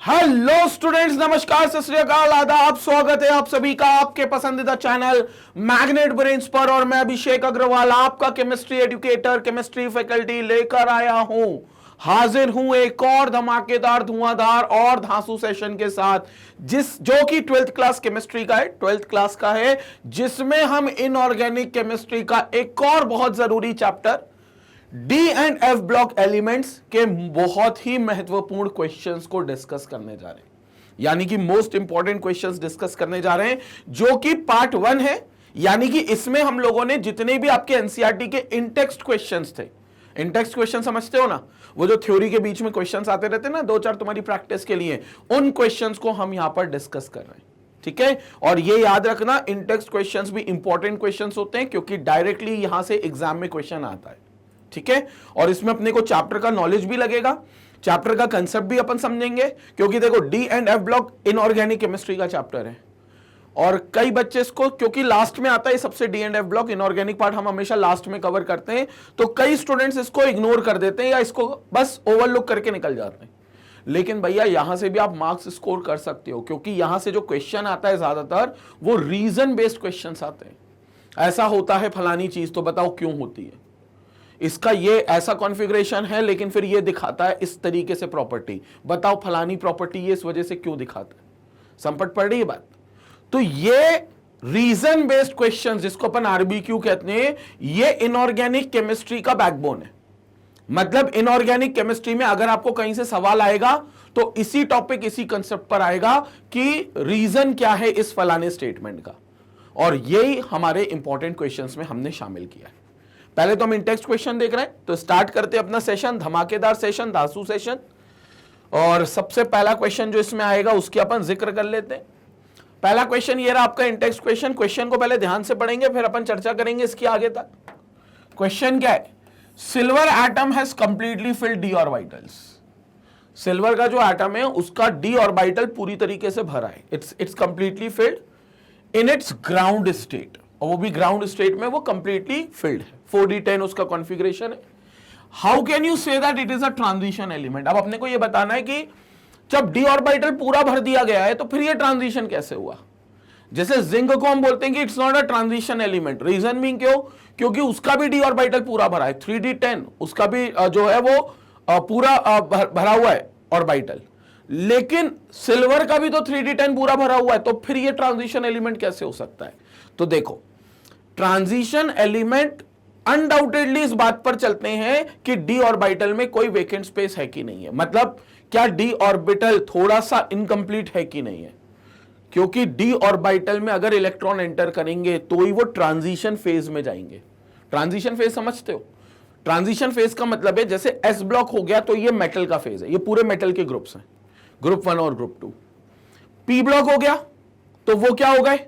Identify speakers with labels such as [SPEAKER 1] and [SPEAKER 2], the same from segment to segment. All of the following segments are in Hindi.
[SPEAKER 1] हेलो स्टूडेंट्स, नमस्कार, सत श्री अकाल, आदाब, स्वागत है आप सभी का आपके पसंदीदा चैनल मैग्नेट ब्रेन्स पर। और मैं अभिषेक अग्रवाल आपका केमिस्ट्री एजुकेटर, केमिस्ट्री फैकल्टी लेकर आया हूं, हाजिर हूं एक और धमाकेदार, धुआंधार और धांसू सेशन के साथ, जो कि 12th क्लास केमिस्ट्री का है, 12th क्लास का है, जिसमें हम इनऑर्गेनिक केमिस्ट्री का एक और बहुत जरूरी chapter D and F block elements के बहुत ही महत्वपूर्ण क्वेश्चंस को डिस्कस करने जा रहे हैं, यानी कि मोस्ट इंपॉर्टेंट क्वेश्चंस डिस्कस करने जा रहे हैं, जो कि पार्ट 1 है। यानी कि इसमें हम लोगों ने जितने भी आपके एनसीईआरटी के इनटेक्स्ट क्वेश्चंस थे, इनटेक्स्ट क्वेश्चन समझते हो ना, वो जो थ्योरी के बीच में क्वेश्चंस आते रहते हैं ना, 2-4 तुम्हारी प्रैक्टिस के लिए, उन क्वेश्चंस को हम यहां पर डिस्कस कर रहे हैं। ठीक है, और ये याद रखना, इनटेक्स्ट क्वेश्चंस भी इंपॉर्टेंट क्वेश्चंस होते हैं, क्योंकि डायरेक्टली यहां से एग्जाम में क्वेश्चन आता है। ठीक है, और इसमें अपने को चैप्टर का नॉलेज भी लगेगा, चैप्टर का कंसेप्ट भी अपन समझेंगे, क्योंकि देखो D and F block inorganic chemistry का चैप्टर है। और कई बच्चे इसको, क्योंकि लास्ट में आता है सबसे D and F block, inorganic part हम हमेशा लास्ट में कवर करते हैं, तो कई स्टूडेंट्स इसको इग्नोर कर देते हैं या इसको बस ओवरलुक करके निकल जाते हैं। लेकिन भैया यहां से भी आप मार्क्स स्कोर कर सकते हो, क्योंकि यहां से जो क्वेश्चन आता है ज्यादातर वो रीजन बेस्ड क्वेश्चन आते हैं। ऐसा होता है फलानी चीज, तो बताओ क्यों होती है, इसका ये ऐसा कॉन्फ़िगरेशन है, लेकिन फिर ये दिखाता है इस तरीके से प्रॉपर्टी, बताओ फलानी प्रॉपर्टी ये इस वजह से क्यों दिखाता है। संपट पड़ रही है बात। तो ये रीजन बेस्ड क्वेश्चन, जिसको अपन आरबीक्यू कहते हैं, ये इनऑर्गेनिक केमिस्ट्री का बैकबोन है। मतलब इनऑर्गेनिक केमिस्ट्री में अगर आपको कहीं से सवाल आएगा तो इसी टॉपिक, इसी कंसेप्ट पर आएगा कि रीजन क्या है इस फलाने स्टेटमेंट का, और यही हमारे इंपॉर्टेंट क्वेश्चंस में हमने शामिल किया है। पहले तो हम इनटेक्स्ट क्वेश्चन देख रहे हैं, तो स्टार्ट करते हैं अपना सेशन, धमाकेदार सेशन, धांसू सेशन। और सबसे पहला क्वेश्चन जो इसमें आएगा उसकी अपन जिक्र कर लेते हैं। पहला क्वेश्चन ये रहा आपका इनटेक्स्ट क्वेश्चन। क्वेश्चन को पहले ध्यान से पढ़ेंगे, फिर अपन चर्चा करेंगे इसकी आगे तक। क्वेश्चन क्या है? Silver atom has completely filled D orbitals. Silver का जो एटम है उसका डी ऑर्बिटल पूरी तरीके से भरा है, it's completely filled in its ground state, और वो भी ग्राउंड स्टेट में वो कंप्लीटली फिल्ड है। 4d10 उसका कॉन्फ़िगरेशन है। How can you say that it is a transition element? अब अपने को ये बताना है कि जब डी ऑर्बिटल पूरा भर दिया गया है तो फिर ये ट्रांजिशन कैसे हुआ। जैसे जिंक को हम बोलते हैं कि it's not a transition element, reason being क्यों? क्योंकि उसका भी डी ऑर्बिटल पूरा भरा है, 3d10 उसका भी जो है वो पूरा भरा हुआ है ऑर्बिटल, लेकिन सिल्वर का भी तो 3d10 पूरा भरा हुआ है, तो फिर ये ट्रांजिशन एलिमेंट कैसे हो सकता है? तो देखो, ट्रांजिशन एलिमेंट अनडाउटेडली इस बात पर चलते हैं कि डी ऑर्बिटल में कोई वेकेंट स्पेस है कि नहीं है। मतलब क्या डी ऑर्बिटल थोड़ा सा इनकम्प्लीट है कि नहीं है, क्योंकि डी ऑर्बिटल में अगर इलेक्ट्रॉन एंटर करेंगे तो ही वो ट्रांजिशन फेज में जाएंगे। ट्रांजिशन फेज समझते हो? ट्रांजिशन फेज का मतलब है जैसे एस ब्लॉक हो गया तो ये मेटल का फेज है, ये पूरे मेटल के ग्रुप्स हैं, ग्रुप 1 और ग्रुप 2। पी ब्लॉक हो गया तो वो क्या हो गए?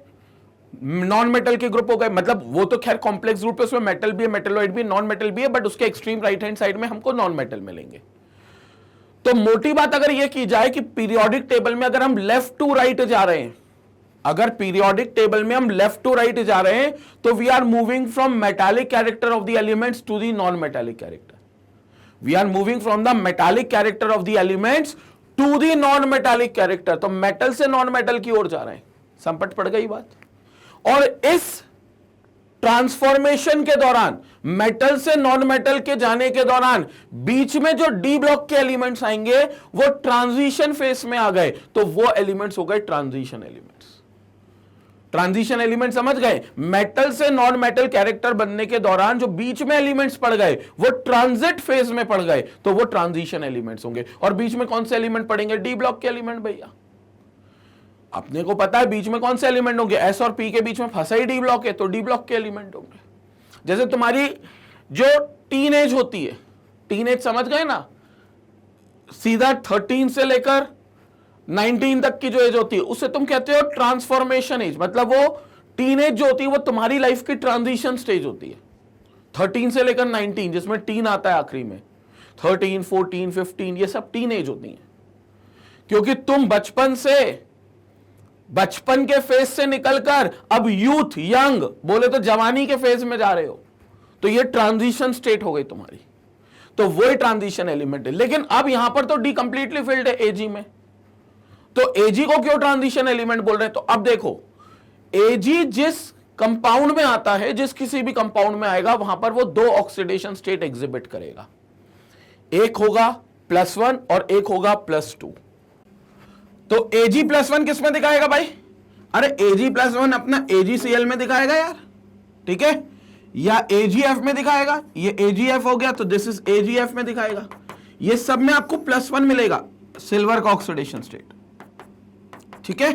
[SPEAKER 1] नॉन मेटल के ग्रुप हो गए। मतलब वो तो खैर कॉम्प्लेक्स ग्रुप है, उसमें मेटल भी है, मेटलॉइड भी है, नॉन मेटल भी है, बट उसके एक्सट्रीम राइट हैंड साइड में हमको नॉन मेटल मिलेंगे। तो मोटी बात अगर ये की जाए कि पीरियोडिक टेबल में अगर हम लेफ्ट टू राइट जा रहे हैं, अगर पीरियोडिक टेबल में हम लेफ्ट टू राइट जा रहे हैं, तो we are moving from metallic character of the elements to the non metallic character. We are moving from the metallic character of the elements to the non metallic character. तो मेटल से नॉन मेटल की ओर जा रहे हैं। संपट पड़ गई बात। और इस ट्रांसफॉर्मेशन के दौरान, मेटल से नॉन मेटल के जाने के दौरान, बीच में जो डी ब्लॉक के एलिमेंट्स आएंगे वो ट्रांजिशन फेज में आ गए, तो वो एलिमेंट्स हो गए ट्रांजिशन एलिमेंट्स। ट्रांजिशन एलिमेंट समझ गए? मेटल से नॉन मेटल कैरेक्टर बनने के दौरान जो बीच में एलिमेंट्स पड़ गए वो ट्रांजिट फेज में पड़ गए, तो वो ट्रांजिशन एलिमेंट्स होंगे। और बीच में कौन से एलिमेंट पड़ेंगे? डी ब्लॉक के एलिमेंट। भैया अपने को पता है बीच में कौन से एलिमेंट होंगे, एस और पी के बीच में फंसा ही डी ब्लॉक है, तो डी ब्लॉक के एलिमेंट होंगे। जैसे तुम्हारी जो टीन एज होती है, टीन एज समझ गए ना, सीधा 13 से लेकर 19 तक की जो एज होती है उसे तुम कहते हो ट्रांसफॉर्मेशन एज। मतलब वो टीन एज जो होती है वो तुम्हारी लाइफ की ट्रांजिशन स्टेज होती है, 13 से लेकर 19, जिसमें टीन आता है आखिरी में। 13, 14, 15 ये सब टीन एज होती है, क्योंकि तुम बचपन के फेज से निकलकर अब यूथ, यंग, बोले तो जवानी के फेज में जा रहे हो, तो ये ट्रांजिशन स्टेट हो गई तुम्हारी। तो वही ट्रांजिशन एलिमेंट है। लेकिन अब यहां पर तो डी कंप्लीटली फिल्ड है एजी में, तो Ag को क्यों ट्रांजिशन एलिमेंट बोल रहे हैं? तो अब देखो, Ag जिस कंपाउंड में आता है, जिस किसी भी कंपाउंड में आएगा, वहां पर वो दो ऑक्सीडेशन स्टेट एग्जिबिट करेगा, एक होगा +1 और एक होगा +2। तो Ag+1 किस में दिखाएगा भाई? अरे Ag+1 अपना AgCl में दिखाएगा यार, ठीक है, या AgF में दिखाएगा। ये AgF हो गया तो दिस इज AgF में दिखाएगा। ये सब में आपको +1 मिलेगा, सिल्वर का ऑक्सीडेशन स्टेट, ठीक है,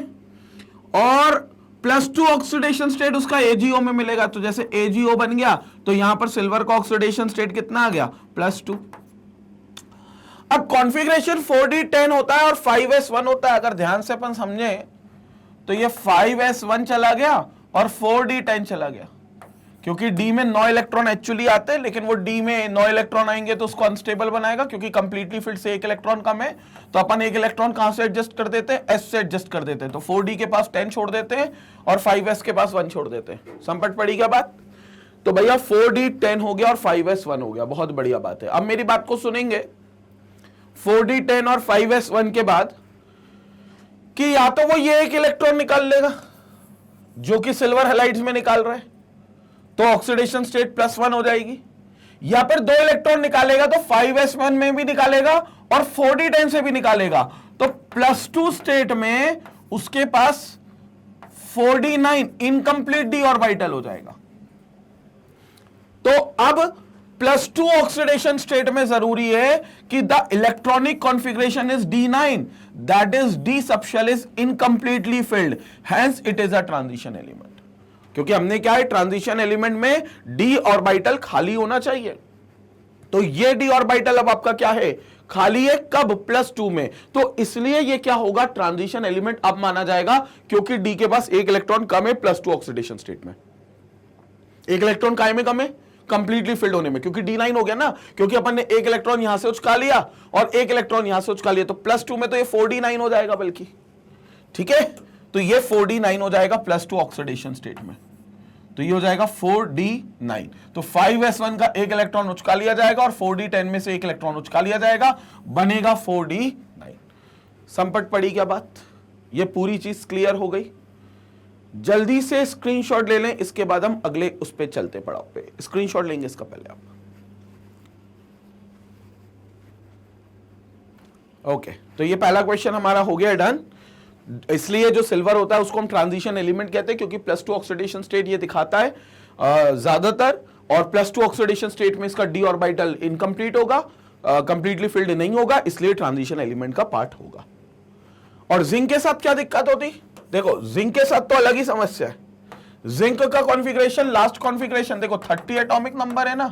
[SPEAKER 1] और +2 ऑक्सीडेशन स्टेट उसका AgO में मिलेगा। तो जैसे AgO बन गया तो यहां पर सिल्वर का ऑक्सीडेशन स्टेट कितना आ गया? +2। अब कॉन्फ़िगरेशन 4d10 होता है और 5s1 होता है। अगर ध्यान से अपन समझे तो ये 5s1 चला गया और 4d10 चला गया, क्योंकि D में 9 इलेक्ट्रॉन एक्चुअली आते हैं, लेकिन वो D में 9 इलेक्ट्रॉन आएंगे तो उसको अनस्टेबल बनाएगा, क्योंकि कंप्लीटली फिल्ड से 1 इलेक्ट्रॉन कम है। तो अपन 1 इलेक्ट्रॉन कहां से एडजस्ट कर देते हैं? S से एडजस्ट कर देते हैं। तो 4d के पास 10 छोड़ देते हैं और 5s के पास 1 छोड़ देते हैं। समझ पड़ी क्या बात? तो भैया 4d 10 हो गया और 5s 1 हो गया, बहुत बढ़िया बात है। अब मेरी बात को सुनेंगे, 4d 10 और 5s 1 के बाद कि या तो वो ये 1 इलेक्ट्रॉन निकाल लेगा जो कि सिल्वर हैलाइड्स में निकाल रहा है, तो ऑक्सीडेशन स्टेट +1 हो जाएगी, या फिर 2 इलेक्ट्रॉन निकालेगा तो 5s1 में भी निकालेगा और 4d10 से भी निकालेगा, तो +2 स्टेट में उसके पास 4d9 इनकम्प्लीट d ऑर्बिटल हो जाएगा। तो अब +2 ऑक्सीडेशन स्टेट में जरूरी है कि the electronic configuration is D9, that is D subshell is incompletely field, hence it is a transition element. क्योंकि हमने क्या है, ट्रांजिशन एलिमेंट में d ऑर्बिटल खाली होना चाहिए। तो ये d ऑर्बिटल अब आपका क्या है? खाली है। कब? +2 में। तो इसलिए ये क्या होगा? ट्रांजिशन एलिमेंट अब माना जाएगा, क्योंकि d के पास 1 इलेक्ट्रॉन कम है +2 ऑक्सीडेशन स्टेट में। 1 इलेक्ट्रॉन काय में कम है? कंप्लीटली फिल्ड होने में, क्योंकि D9 हो गया ना, क्योंकि अपन ने 1 इलेक्ट्रॉन यहां से उचका लिया और 1 इलेक्ट्रॉन यहां से उचका लिया, तो +2 में तो ये 4d9 हो जाएगा बल्कि, ठीक है। तो ये 4d9 हो जाएगा +2 ऑक्सीडेशन स्टेट में, तो ये हो जाएगा 4d9। तो 5s1 का 1 इलेक्ट्रॉन उचका लिया जाएगा और 4d10 में से 1 इलेक्ट्रॉन उचका लिया जाएगा, बनेगा 4d9। संपट पड़ी क्या बात? ये पूरी चीज क्लियर हो गई। जल्दी से स्क्रीनशॉट ले लें, इसके बाद हम अगले उस पे चलते पड़ाव पे। स्क्रीनशॉट लेंगे इसका पहले आप। ओके, तो ये पहला क्वेश्चन हमारा हो गया डन। इसलिए जो सिल्वर होता है उसको हम ट्रांजिशन एलिमेंट कहते हैं, क्योंकि +2 ऑक्सीडेशन स्टेट ये दिखाता है ज्यादातर, और +2 ऑक्सीडेशन स्टेट में इसका d ऑर्बिटल इनकम्प्लीट होगा, कंप्लीटली फिल्ड नहीं होगा, इसलिए ट्रांजिशन एलिमेंट का पार्ट होगा। और जिंक के साथ क्या दिक्कत होती? देखो, जिंक के साथ तो अलग ही समस्या है। जिंक का कॉन्फ़िगरेशन, लास्ट कॉन्फ़िगरेशन देखो 30 एटॉमिक नंबर है ना,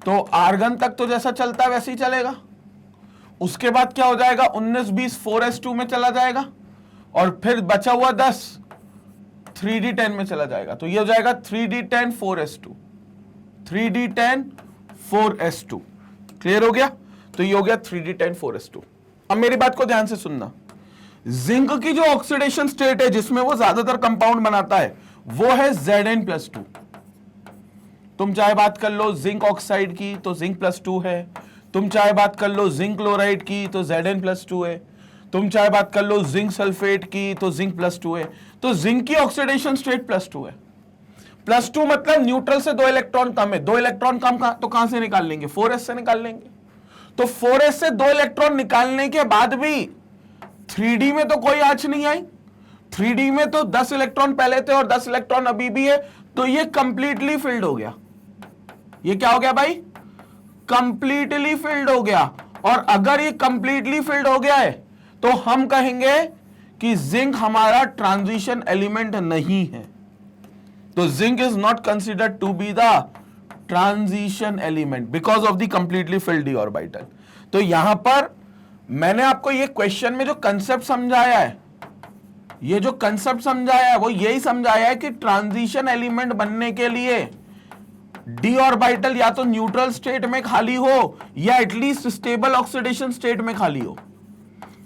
[SPEAKER 1] तो आर्गन तक तो जैसा चलता है वैसे ही चलेगा। उसके बाद क्या हो जाएगा? 19 20 4s2 में चला जाएगा, और फिर बचा हुआ 10 3d10 में चला जाएगा। तो ये हो जाएगा 3d10 4s2, 3d10 4s2। Clear हो गया? तो ये हो गया 3d10 4s2। अब मेरी बात को ध्यान से सुनना, जिंक की जो ऑक्सीडेशन स्टेट है जिसमें वो ज्यादातर कंपाउंड बनाता है, वो है Zn+2। तुम चाहे बात कर लो जिंक ऑक्साइड की तो जिंक +2 है, तुम चाहे बात कर लो जिंक क्लोराइड की तो Zn+2 है, तुम चाहे बात कर लो जिंक सल्फेट की तो जिंक +2 है। तो जिंक की ऑक्सीडेशन स्टेट +2 है। +2 मतलब न्यूट्रल से 2 इलेक्ट्रॉन कम है। 2 इलेक्ट्रॉन कम तो कहां से निकाल लेंगे? 4s से निकाल लेंगे। तो 4s से 2 इलेक्ट्रॉन निकालने के बाद भी 3d में तो कोई आंच नहीं आई। 3d में तो 10 इलेक्ट्रॉन पहले थे और 10 इलेक्ट्रॉन अभी भी है, तो ये कंप्लीटली फिल्ड हो गया। ये क्या हो गया भाई? कंप्लीटली फिल्ड हो गया। और अगर ये कंप्लीटली फिल्ड हो गया है तो हम कहेंगे कि जिंक हमारा ट्रांजिशन एलिमेंट नहीं है। तो zinc is not considered to be the transition element because of the completely filled d orbital. तो यहां पर मैंने आपको ये क्वेश्चन में जो कंसेप्ट समझाया है, ये जो कंसेप्ट समझाया है वो यही समझाया है कि ट्रांजिशन एलिमेंट बनने के लिए d ऑर्बिटल या तो न्यूट्रल स्टेट में खाली हो या एटलीस्ट स्टेबल ऑक्सीडेशन स्टेट में खाली हो,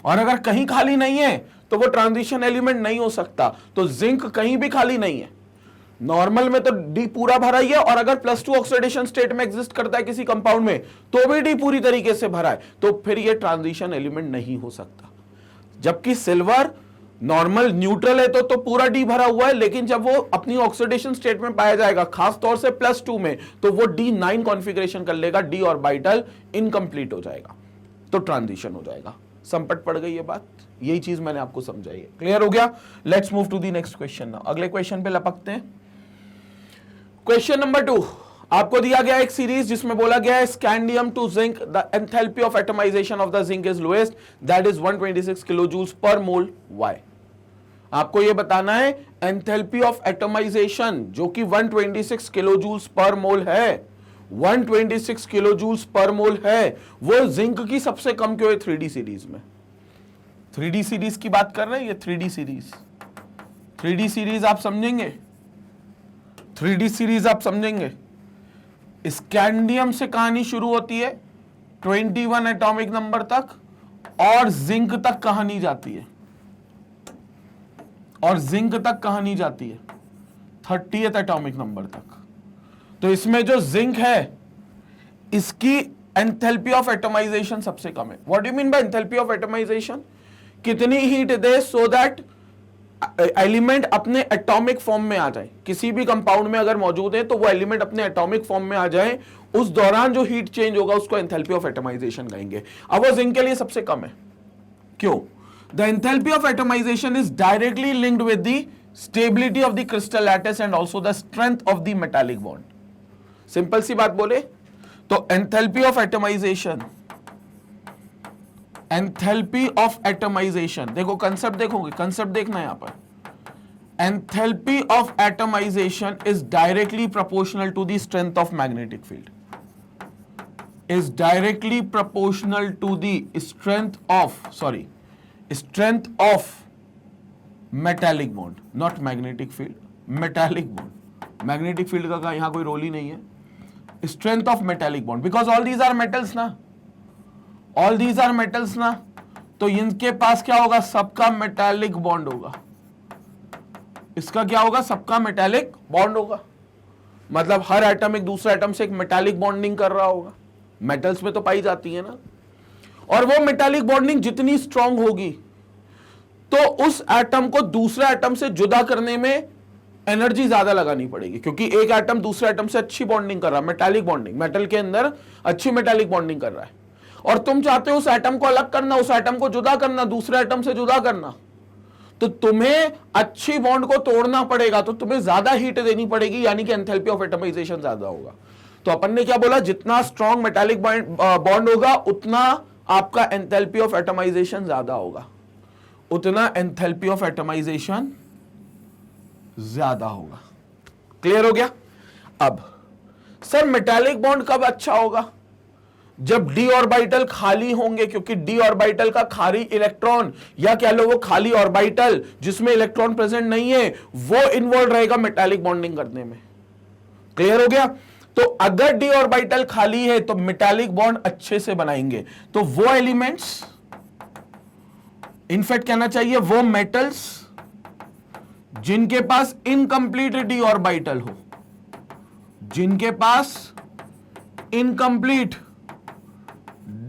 [SPEAKER 1] और अगर कहीं खाली नहीं है तो वो ट्रांजिशन एलिमेंट नहीं हो सकता। तो जिंक कहीं भी खाली नहीं है। नॉर्मल में तो D पूरा भरा ही है, और अगर +2 ऑक्सीडेशन स्टेट में एग्जिस्ट करता है किसी कंपाउंड में तो भी D पूरी तरीके से भरा है, तो फिर ये ट्रांजिशन एलिमेंट नहीं हो सकता। जबकि सिल्वर नॉर्मल न्यूट्रल है तो पूरा डी भरा हुआ है, लेकिन जब वो अपनी ऑक्सीडेशन स्टेट में पाया जाएगा, खास तौर से +2 में, तो वो D9 कॉन्फ़िगरेशन कर लेगा, डी ऑर्बिटल इनकम्प्लीट हो जाएगा, तो ट्रांजिशन हो जाएगा। संपट पड़ गई ये बात, यही चीज मैंने आपको समझाई है। क्लियर हो गया? Let's move to the next question now. अगले क्वेश्चन पे लपकते हैं। क्वेश्चन नंबर 2, आपको दिया गया एक सीरीज जिसमें बोला गया है scandium to zinc, the enthalpy of atomisation of the zinc is lowest, that is 126 kilojoules per mole. Why? आपको यह बताना है एंथैल्पी ऑफ एटमाइजेशन जो कि 126 किलोजूल्स पर मोल है, 126 किलोजूल्स पर मोल है, वो जिंक की सबसे कम क्यों है 3D सीरीज में? 3D सीरीज की बात कर रहे हैं, ये 3D सीरीज, 3D सीरीज आप समझेंगे, 3D सीरीज आप समझेंगे। स्कैंडियम से कहानी शुरू होती है 21 एटॉमिक नंबर तक और जिंक तक कहानी जाती है, और जिंक तक कहानी जाती है 30th एटॉमिक नंबर तक। तो इसमें जो जिंक है इसकी एंथैल्पी ऑफ एटमाइजेशन सबसे कम है। What do you mean by enthalpy of atomisation? कितनी हीट दे सो दैट एलिमेंट अपने एटॉमिक फॉर्म में आ जाए। किसी भी कंपाउंड में अगर मौजूद है तो वो एलिमेंट अपने एटॉमिक फॉर्म में आ जाए, उस दौरान जो हीट चेंज होगा उसको एंथैल्पी ऑफ एटमाइजेशन कहेंगे। अब वो जिंक के लिए सबसे कम है, क्यों? The enthalpy of atomisation is directly linked with the stability of the crystal lattice and also the strength of the metallic bond. Simple सी बात बोले तो enthalpy of atomisation, enthalpy of atomisation, देखो कंसेप्ट देखोगे, कंसेप्ट देखना यहां पर, enthalpy of atomisation is directly proportional to the strength of magnetic field, is directly proportional to the strength of metallic bond, not magnetic field, metallic bond. Magnetic field का यहां कोई रोल ही नहीं है। Strength of metallic bond, because all these are metals ना, ऑल दीज आर मेटल्स ना, तो इनके पास क्या होगा? सबका मेटालिक बॉन्ड होगा। इसका क्या होगा? सबका मेटालिक बॉन्ड होगा। मतलब हर एटम एक दूसरे एटम से एक मेटालिक बॉन्डिंग कर रहा होगा, मेटल्स में तो पाई जाती है ना। और वो मेटालिक बॉन्डिंग जितनी स्ट्रांग होगी तो उस एटम को दूसरे एटम से जुदा करने में एनर्जी ज्यादा लगानी पड़ेगी, क्योंकि एक एटम दूसरे एटम से अच्छी बॉन्डिंग कर रहा है, मेटालिक बॉन्डिंग, मेटल के अंदर अच्छी मेटालिक बॉन्डिंग कर रहा है, और तुम चाहते हो उस एटम को अलग करना, उस एटम को जुदा करना, दूसरे एटम से जुदा करना, तो तुम्हें अच्छी बॉन्ड को तोड़ना पड़ेगा, तो तुम्हें ज्यादा हीट देनी पड़ेगी, यानी कि एंथैल्पी ऑफ एटमाइजेशन ज्यादा होगा। तो अपन ने क्या बोला? जितना स्ट्रॉन्ग मेटालिक बॉन्ड होगा उतना आपका एंथैल्पी ऑफ एटमाइजेशन ज्यादा होगा, उतना एंथैल्पी ऑफ एटमाइजेशन ज्यादा होगा। क्लियर हो गया? अब सर मेटालिक बॉन्ड कब अच्छा होगा? जब डी ऑर्बिटल खाली होंगे, क्योंकि डी ऑर्बिटल का खाली इलेक्ट्रॉन, या कह लो वो खाली ऑर्बिटल जिसमें इलेक्ट्रॉन प्रेजेंट नहीं है, वो इन्वॉल्व रहेगा मेटालिक बॉन्डिंग करने में। क्लियर हो गया? तो अगर डी ऑर्बिटल खाली है तो मेटालिक बॉन्ड अच्छे से बनाएंगे। तो वो एलिमेंट्स, इनफैक्ट कहना चाहिए वो मेटल्स जिनके पास इनकंप्लीट डी ऑर्बिटल हो, जिनके पास इनकंप्लीट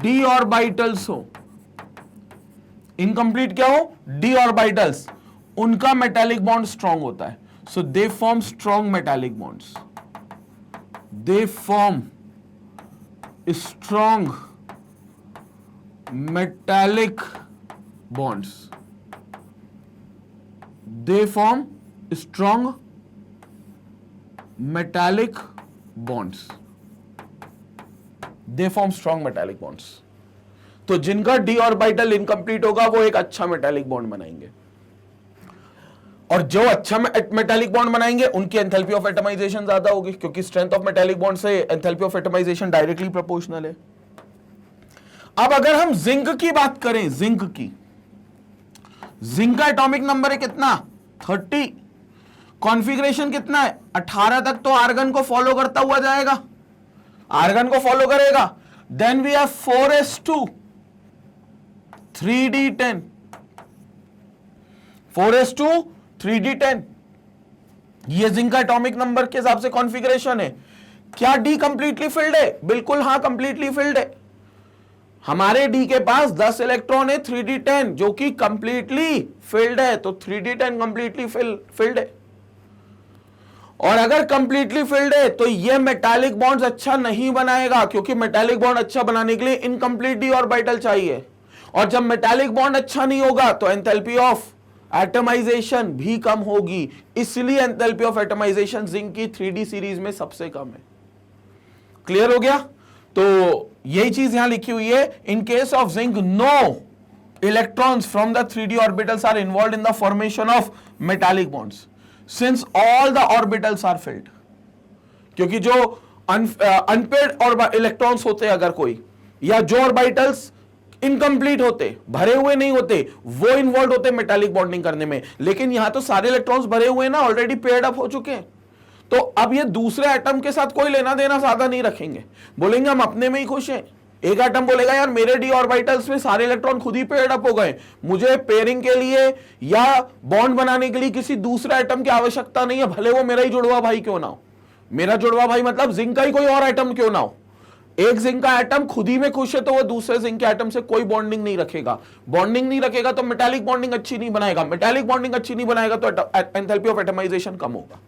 [SPEAKER 1] डी ऑर्बिटल्स हो, इनकंप्लीट क्या हो? डी ऑर्बिटल्स, उनका मेटालिक बॉन्ड स्ट्रांग होता है। So they form strong metallic bonds, they form strong metallic bonds, they form strong metallic bonds, they form strong metallic bonds। तो जिनका डी ऑर्बिटल इनकम्प्लीट होगा वो एक अच्छा मेटालिक बॉन्ड बनाएंगे, और जो अच्छा मेटालिक बॉन्ड बनाएंगे उनकी एंथैल्पी ऑफ एटमाइजेशन ज्यादा होगी, क्योंकि स्ट्रेंथ ऑफ मेटालिक बॉन्ड से enthalpy of atomisation directly proportional है। अब अगर हम जिंक की बात करें, जिंक की, जिंक का एटॉमिक नंबर है कितना? 30। कॉन्फ़िगरेशन कितना है? 18 तक तो आर्गन को फॉलो करता हुआ जाएगा, आर्गन को फॉलो करेगा। Then we have 4s2 3d10, 4s2 3d10, ये जिंक का एटॉमिक नंबर के हिसाब से कॉन्फ़िगरेशन है। क्या डी कंप्लीटली फिल्ड है? बिल्कुल हाँ, कंप्लीटली फिल्ड है। हमारे डी के पास 10 इलेक्ट्रॉन है 3d10 जो कि कंप्लीटली फिल्ड है, तो 3d10 कंप्लीटली फिल्ड है। और अगर कंप्लीटली फिल्ड है तो ये मेटालिक बॉन्ड्स अच्छा नहीं बनाएगा, क्योंकि मेटालिक बॉन्ड अच्छा बनाने के लिए इनकम्प्लीट डी ऑर्बिटल चाहिए, और जब मेटालिक बॉन्ड अच्छा नहीं होगा तो एंथैल्पी ऑफ एटमाइजेशन भी कम होगी। इसलिए एंथैल्पी ऑफ एटमाइजेशन जिंक की 3d सीरीज में सबसे कम है। क्लियर हो गया? तो यही चीज यहां लिखी हुई है, in case of zinc no electrons from the 3d orbitals are involved in the formation of metallic bonds since all the orbitals are filled. क्योंकि जो अनपेड और इलेक्ट्रॉन्स होते हैं अगर कोई, या जो ऑर्बिटल्स इनकम्प्लीट होते, भरे हुए नहीं होते, वो इन्वॉल्व होते मेटालिक बॉन्डिंग करने में। लेकिन यहां तो सारे इलेक्ट्रॉन्स भरे हुए हैं ना, ऑलरेडी पेयर्ड अप हो चुके हैं, तो अब ये दूसरे एटम के साथ कोई लेना देना ज्यादा नहीं रखेंगे, बोलेंगे हम अपने में ही खुश हैं। एक एटम बोलेगा यार मेरे डी ऑर्बिटल्स में सारे इलेक्ट्रॉन खुद ही पेयर्ड अप हो गए, मुझे पेयरिंग के लिए या बॉन्ड बनाने के लिए किसी दूसरे एटम की आवश्यकता नहीं है, भले वो मेरा ही जुड़वा भाई क्यों ना हो। मेरा जुड़वा भाई मतलब जिंक का ही कोई और एटम क्यों ना हो। एक जिंक का एटम खुद ही में खुश है तो वो दूसरे जिंक के एटम से कोई बॉन्डिंग नहीं रखेगा। बॉन्डिंग नहीं रखेगा तो मेटालिक बॉन्डिंग अच्छी नहीं बनाएगा, मेटालिक बॉन्डिंग अच्छी नहीं बनाएगा तो एंथैल्पी ऑफ एटमाइजेशन कम होगा।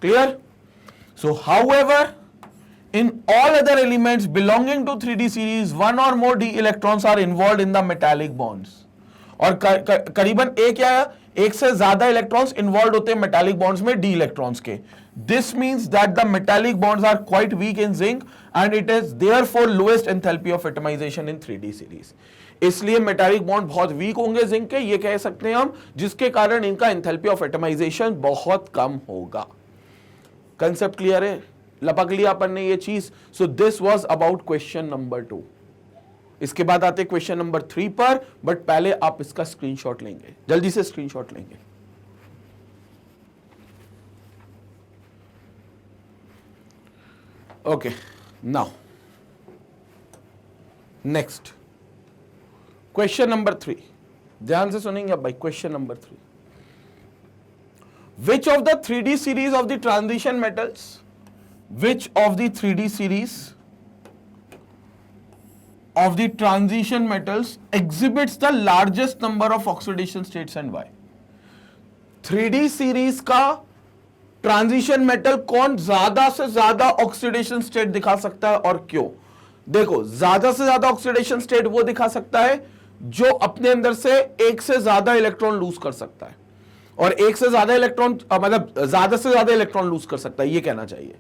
[SPEAKER 1] Clear? So however, in all other elements belonging to 3d series, one or more d electrons are involved in the metallic bonds. और करीबन एक से ज्यादा इलेक्ट्रॉन्स इन्वॉल्व होते हैं मेटालिक बॉन्ड्स में डी इलेक्ट्रॉन्स के। This means that the metallic bonds are quite weak in zinc and it is therefore lowest enthalpy of atomisation in 3d series. इसलिए मेटालिक बॉन्ड बहुत वीक होंगे जिंक के, ये कह सकते हैं हम, जिसके कारण इनका एंथैल्पी ऑफ एटमाइजेशन बहुत कम होगा। कंसेप्ट क्लियर है? लपक लिया अपन ने ये चीज। So this was about question number 2। इसके बाद आते क्वेश्चन नंबर 3 पर, बट पहले आप इसका स्क्रीनशॉट लेंगे, जल्दी से स्क्रीनशॉट लेंगे। Okay, now next question number 3, ध्यान से सुनेंगे अब भाई। Question number 3, which of the 3d series of the transition metals, which of the 3d series of the transition metals exhibits the largest number of oxidation states and why? 3d series का ट्रांजिशन मेटल कौन ज्यादा से ज्यादा ऑक्सीडेशन स्टेट दिखा सकता है और क्यों? देखो, ज्यादा से ज्यादा ऑक्सीडेशन स्टेट वो दिखा सकता है जो अपने अंदर से एक से ज्यादा इलेक्ट्रॉन लूज कर सकता है, और एक से ज्यादा इलेक्ट्रॉन मतलब ज्यादा से ज्यादा इलेक्ट्रॉन लूज कर सकता है, ये कहना चाहिए।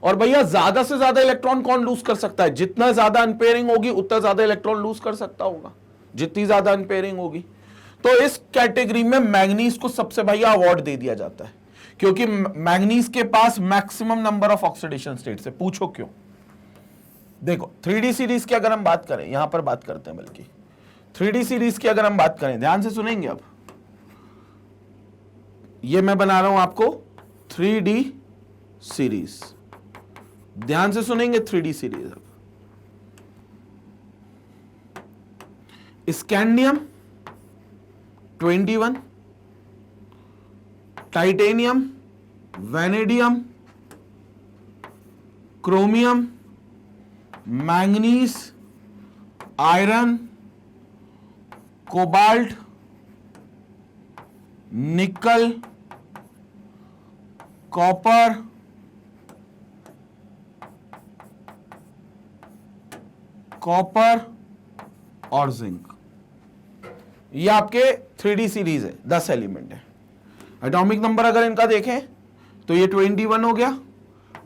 [SPEAKER 1] और भैया ज्यादा से ज्यादा इलेक्ट्रॉन कौन लूज कर सकता है? जितना ज्यादा अनपेयरिंग होगी उतना ज्यादा इलेक्ट्रॉन लूज कर सकता होगा, जितनी ज्यादा अनपेयरिंग होगी। तो इस कैटेगरी में मैग्नीज को सबसे भैया अवार्ड दे दिया जाता है, क्योंकि मैग्नीज के पास maximum number of oxidation states है। पूछो क्यों? देखो, 3d सीरीज की अगर हम बात करें, यहां पर बात करते हैं, बल्कि 3d सीरीज की अगर हम बात करें, ध्यान से सुनेंगे अब। ये मैं बना रहा हूं आपको 3d सीरीज, ध्यान से सुनेंगे 3d सीरीज। अब scandium 21, titanium, vanadium, chromium, manganese, iron, cobalt, निकल, कॉपर, और जिंक, ये आपके 3d सीरीज है, 10 एलिमेंट है। एटॉमिक नंबर अगर इनका देखें तो ये 21 हो गया,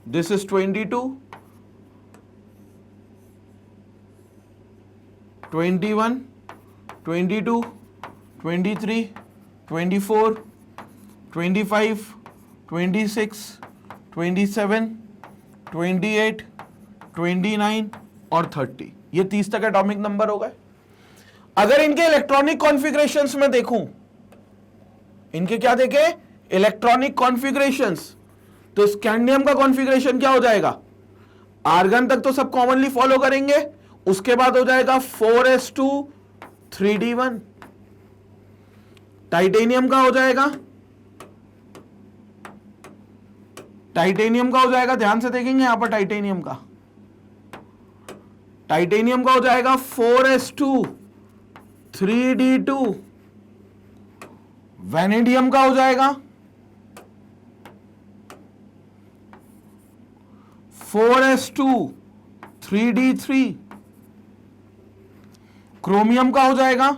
[SPEAKER 1] दिस इज 22, 21, 22, 23, 24, 25, 26, 27, 28, 29 और 30, ये 30 तक एटॉमिक नंबर हो गए। अगर इनके इलेक्ट्रॉनिक कॉन्फ़िगरेशंस में देखूं, इनके क्या देखे? इलेक्ट्रॉनिक कॉन्फ़िगरेशंस, तो स्कैंडियम का कॉन्फ़िगरेशन क्या हो जाएगा? आर्गन तक तो सब कॉमनली फॉलो करेंगे, उसके बाद हो जाएगा 4s2 3d1। टाइटेनियम का हो जाएगा, ध्यान से देखेंगे यहां पर टाइटेनियम का टाइटेनियम का हो जाएगा 4s2 3d2, वैनेडियम का हो जाएगा 4s2 3d3, क्रोमियम का हो जाएगा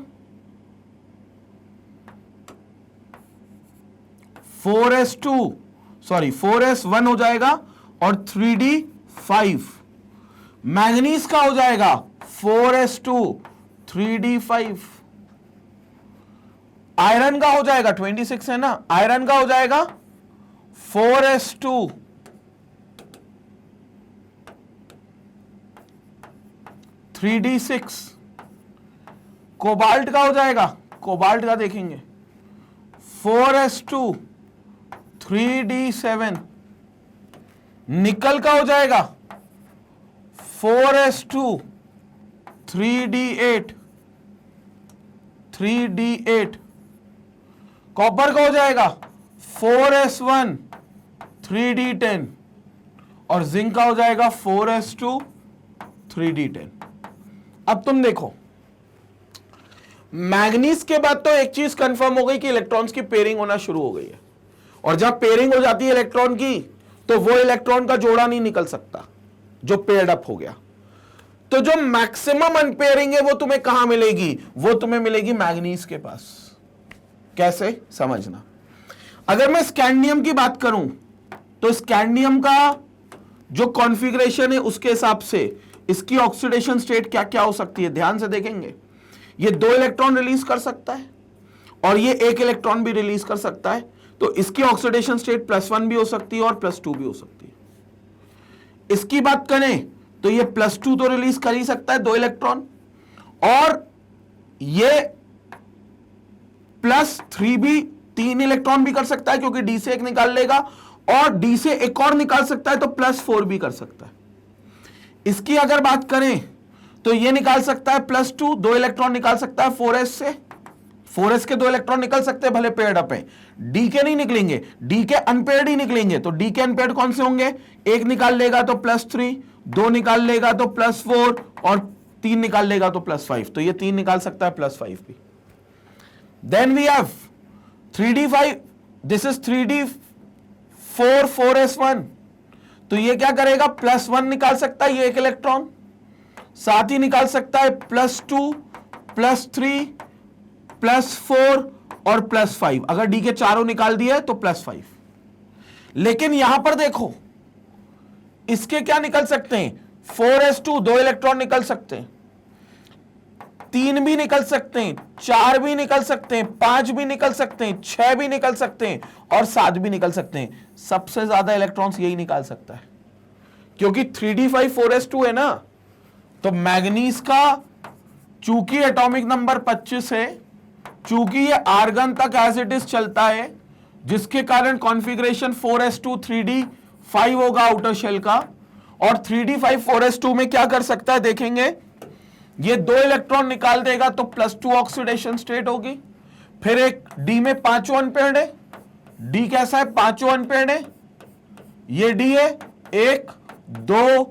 [SPEAKER 1] 4s1 हो जाएगा और 3d5, मैग्नीज का हो जाएगा 4s2 3d5, आयरन का हो जाएगा 26 है ना, आयरन का हो जाएगा 4s2 3d6, कोबाल्ट का हो जाएगा, कोबाल्ट का देखेंगे 4s2 3d7, निकल का हो जाएगा 4s2 3d8, कॉपर का हो जाएगा 4s1 3d10 और जिंक का हो जाएगा 4s2 3d10। अब तुम देखो, मैग्नीज के बाद तो एक चीज कंफर्म हो गई कि इलेक्ट्रॉन्स की पेयरिंग होना शुरू हो गई है, और जब पेयरिंग हो जाती है इलेक्ट्रॉन की तो वो इलेक्ट्रॉन का जोड़ा नहीं निकल सकता जो पेयर्ड अप हो गया। तो जो मैक्सिमम अनपेयरिंग है वो तुम्हें कहां मिलेगी? वो तुम्हें मिलेगी मैग्नीज के पास। कैसे समझना, अगर मैं स्कैंडियम की बात करूं तो स्कैंडियम का जो कॉन्फ़िगरेशन है उसके हिसाब से इसकी ऑक्सीडेशन स्टेट क्या क्या हो सकती है, ध्यान से देखेंगे। ये 2 इलेक्ट्रॉन रिलीज कर सकता है और ये 1 इलेक्ट्रॉन भी रिलीज कर सकता है, तो इसकी ऑक्सीडेशन स्टेट +1 भी हो सकती है और +2 भी हो सकती है। इसकी बात करें तो ये +2 तो रिलीज कर ही सकता है 2 इलेक्ट्रॉन, और ये +3 भी 3 इलेक्ट्रॉन भी कर सकता है क्योंकि डी से 1 निकाल लेगा, और डी से एक और निकाल सकता है तो +4 भी कर सकता है। इसकी अगर बात करें तो ये निकाल सकता है +2, 2 इलेक्ट्रॉन निकाल सकता है 4s से, 4s के 2 इलेक्ट्रॉन निकल सकते हैं भले पेयर्ड अप है, डी के नहीं निकलेंगे, डी के अनपेयर्ड ही निकलेंगे। तो डी के अनपेयर्ड कौन से होंगे? 1 निकाल लेगा तो +3, 2 निकाल लेगा तो +4 और 3 निकाल लेगा तो +5, तो ये 3 निकाल सकता है +5 भी। Then we have 3d5, this is 3d4 4s1, तो ये क्या करेगा? +1 निकाल सकता है ये 1 इलेक्ट्रॉन, साथ ही निकाल सकता है +2 +3 +4 और +5। अगर डी के चारों निकाल दिए तो +5। लेकिन यहां पर देखो, इसके क्या निकल सकते हैं? 4s2 2 इलेक्ट्रॉन निकल सकते हैं, 3 भी निकल सकते हैं, 4 भी निकल सकते हैं, 5 भी निकल सकते हैं, 6 भी निकल सकते हैं और 7 भी निकल सकते हैं। सबसे ज्यादा इलेक्ट्रॉन्स यही निकाल सकता है क्योंकि 3d5 4s2 है ना। तो मैग्नीज का चूंकि एटॉमिक नंबर 25 है, चूंकि ये आर्गन तक एज इट इज चलता है, जिसके कारण कॉन्फ़िगरेशन 4s2 3d5 होगा आउटर शेल का, और 3d5 4s2 में क्या कर सकता है देखेंगे, ये 2 इलेक्ट्रॉन निकाल देगा तो +2 ऑक्सीडेशन स्टेट होगी। फिर एक डी में 5 अनपेयर्ड है, डी कैसा है? 5 अनपेयर्ड है, ये डी है 1 2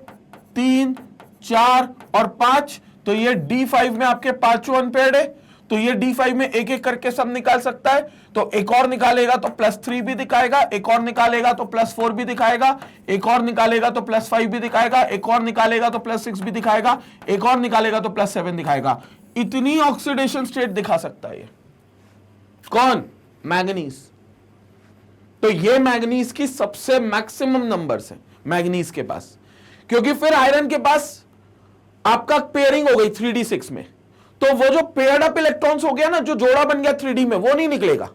[SPEAKER 1] 3 4 और 5, तो ये D5 में आपके 5 अनपेयर्ड है, तो ये D5 में एक एक करके सब निकाल सकता है। तो एक और निकालेगा तो +3 भी दिखाएगा, एक और निकालेगा तो +4 भी दिखाएगा, एक और निकालेगा तो +5 भी दिखाएगा, एक और निकालेगा तो +6 भी दिखाएगा, एक और निकालेगा तो +7 दिखाएगा। इतनी ऑक्सीडेशन स्टेट दिखा सकता है ये कौन? मैग्नीज। तो ये मैग्नीज की सबसे मैक्सिमम नंबर्स है मैग्नीज के पास, क्योंकि फिर आयरन के पास आपका पेयरिंग हो गई 3d6 में, तो वो जो पेयर्ड अप इलेक्ट्रॉन्स हो गया ना, जो जोड़ा बन गया 3d में, वो नहीं निकलेगा।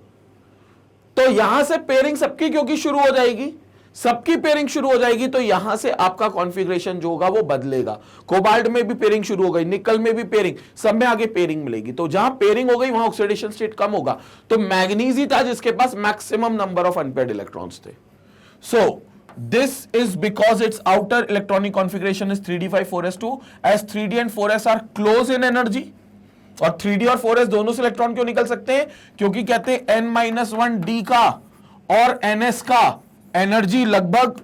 [SPEAKER 1] तो यहां से पेयरिंग सबकी क्योंकि शुरू हो जाएगी, सबकी पेयरिंग शुरू हो जाएगी, तो यहां से आपका कॉन्फ़िगरेशन जो होगा वो बदलेगा। कोबाल्ट में भी पेयरिंग शुरू हो गई, निकल में भी पेयरिंग, सब में आगे पेयरिंग मिलेगी। तो जहां पेयरिंग हो गई वहां ऑक्सीडेशन स्टेट कम होगा। तो मैग्नीज ही था जिसके पास maximum number of unpaired electrons थे। So this is because its outer electronic configuration is 3d5 4s2, as 3d and 4s are close in energy। और 3d और 4s दोनों से इलेक्ट्रॉन क्यों निकल सकते हैं? क्योंकि कहते हैं n-1d का और ns का एनर्जी लगभग,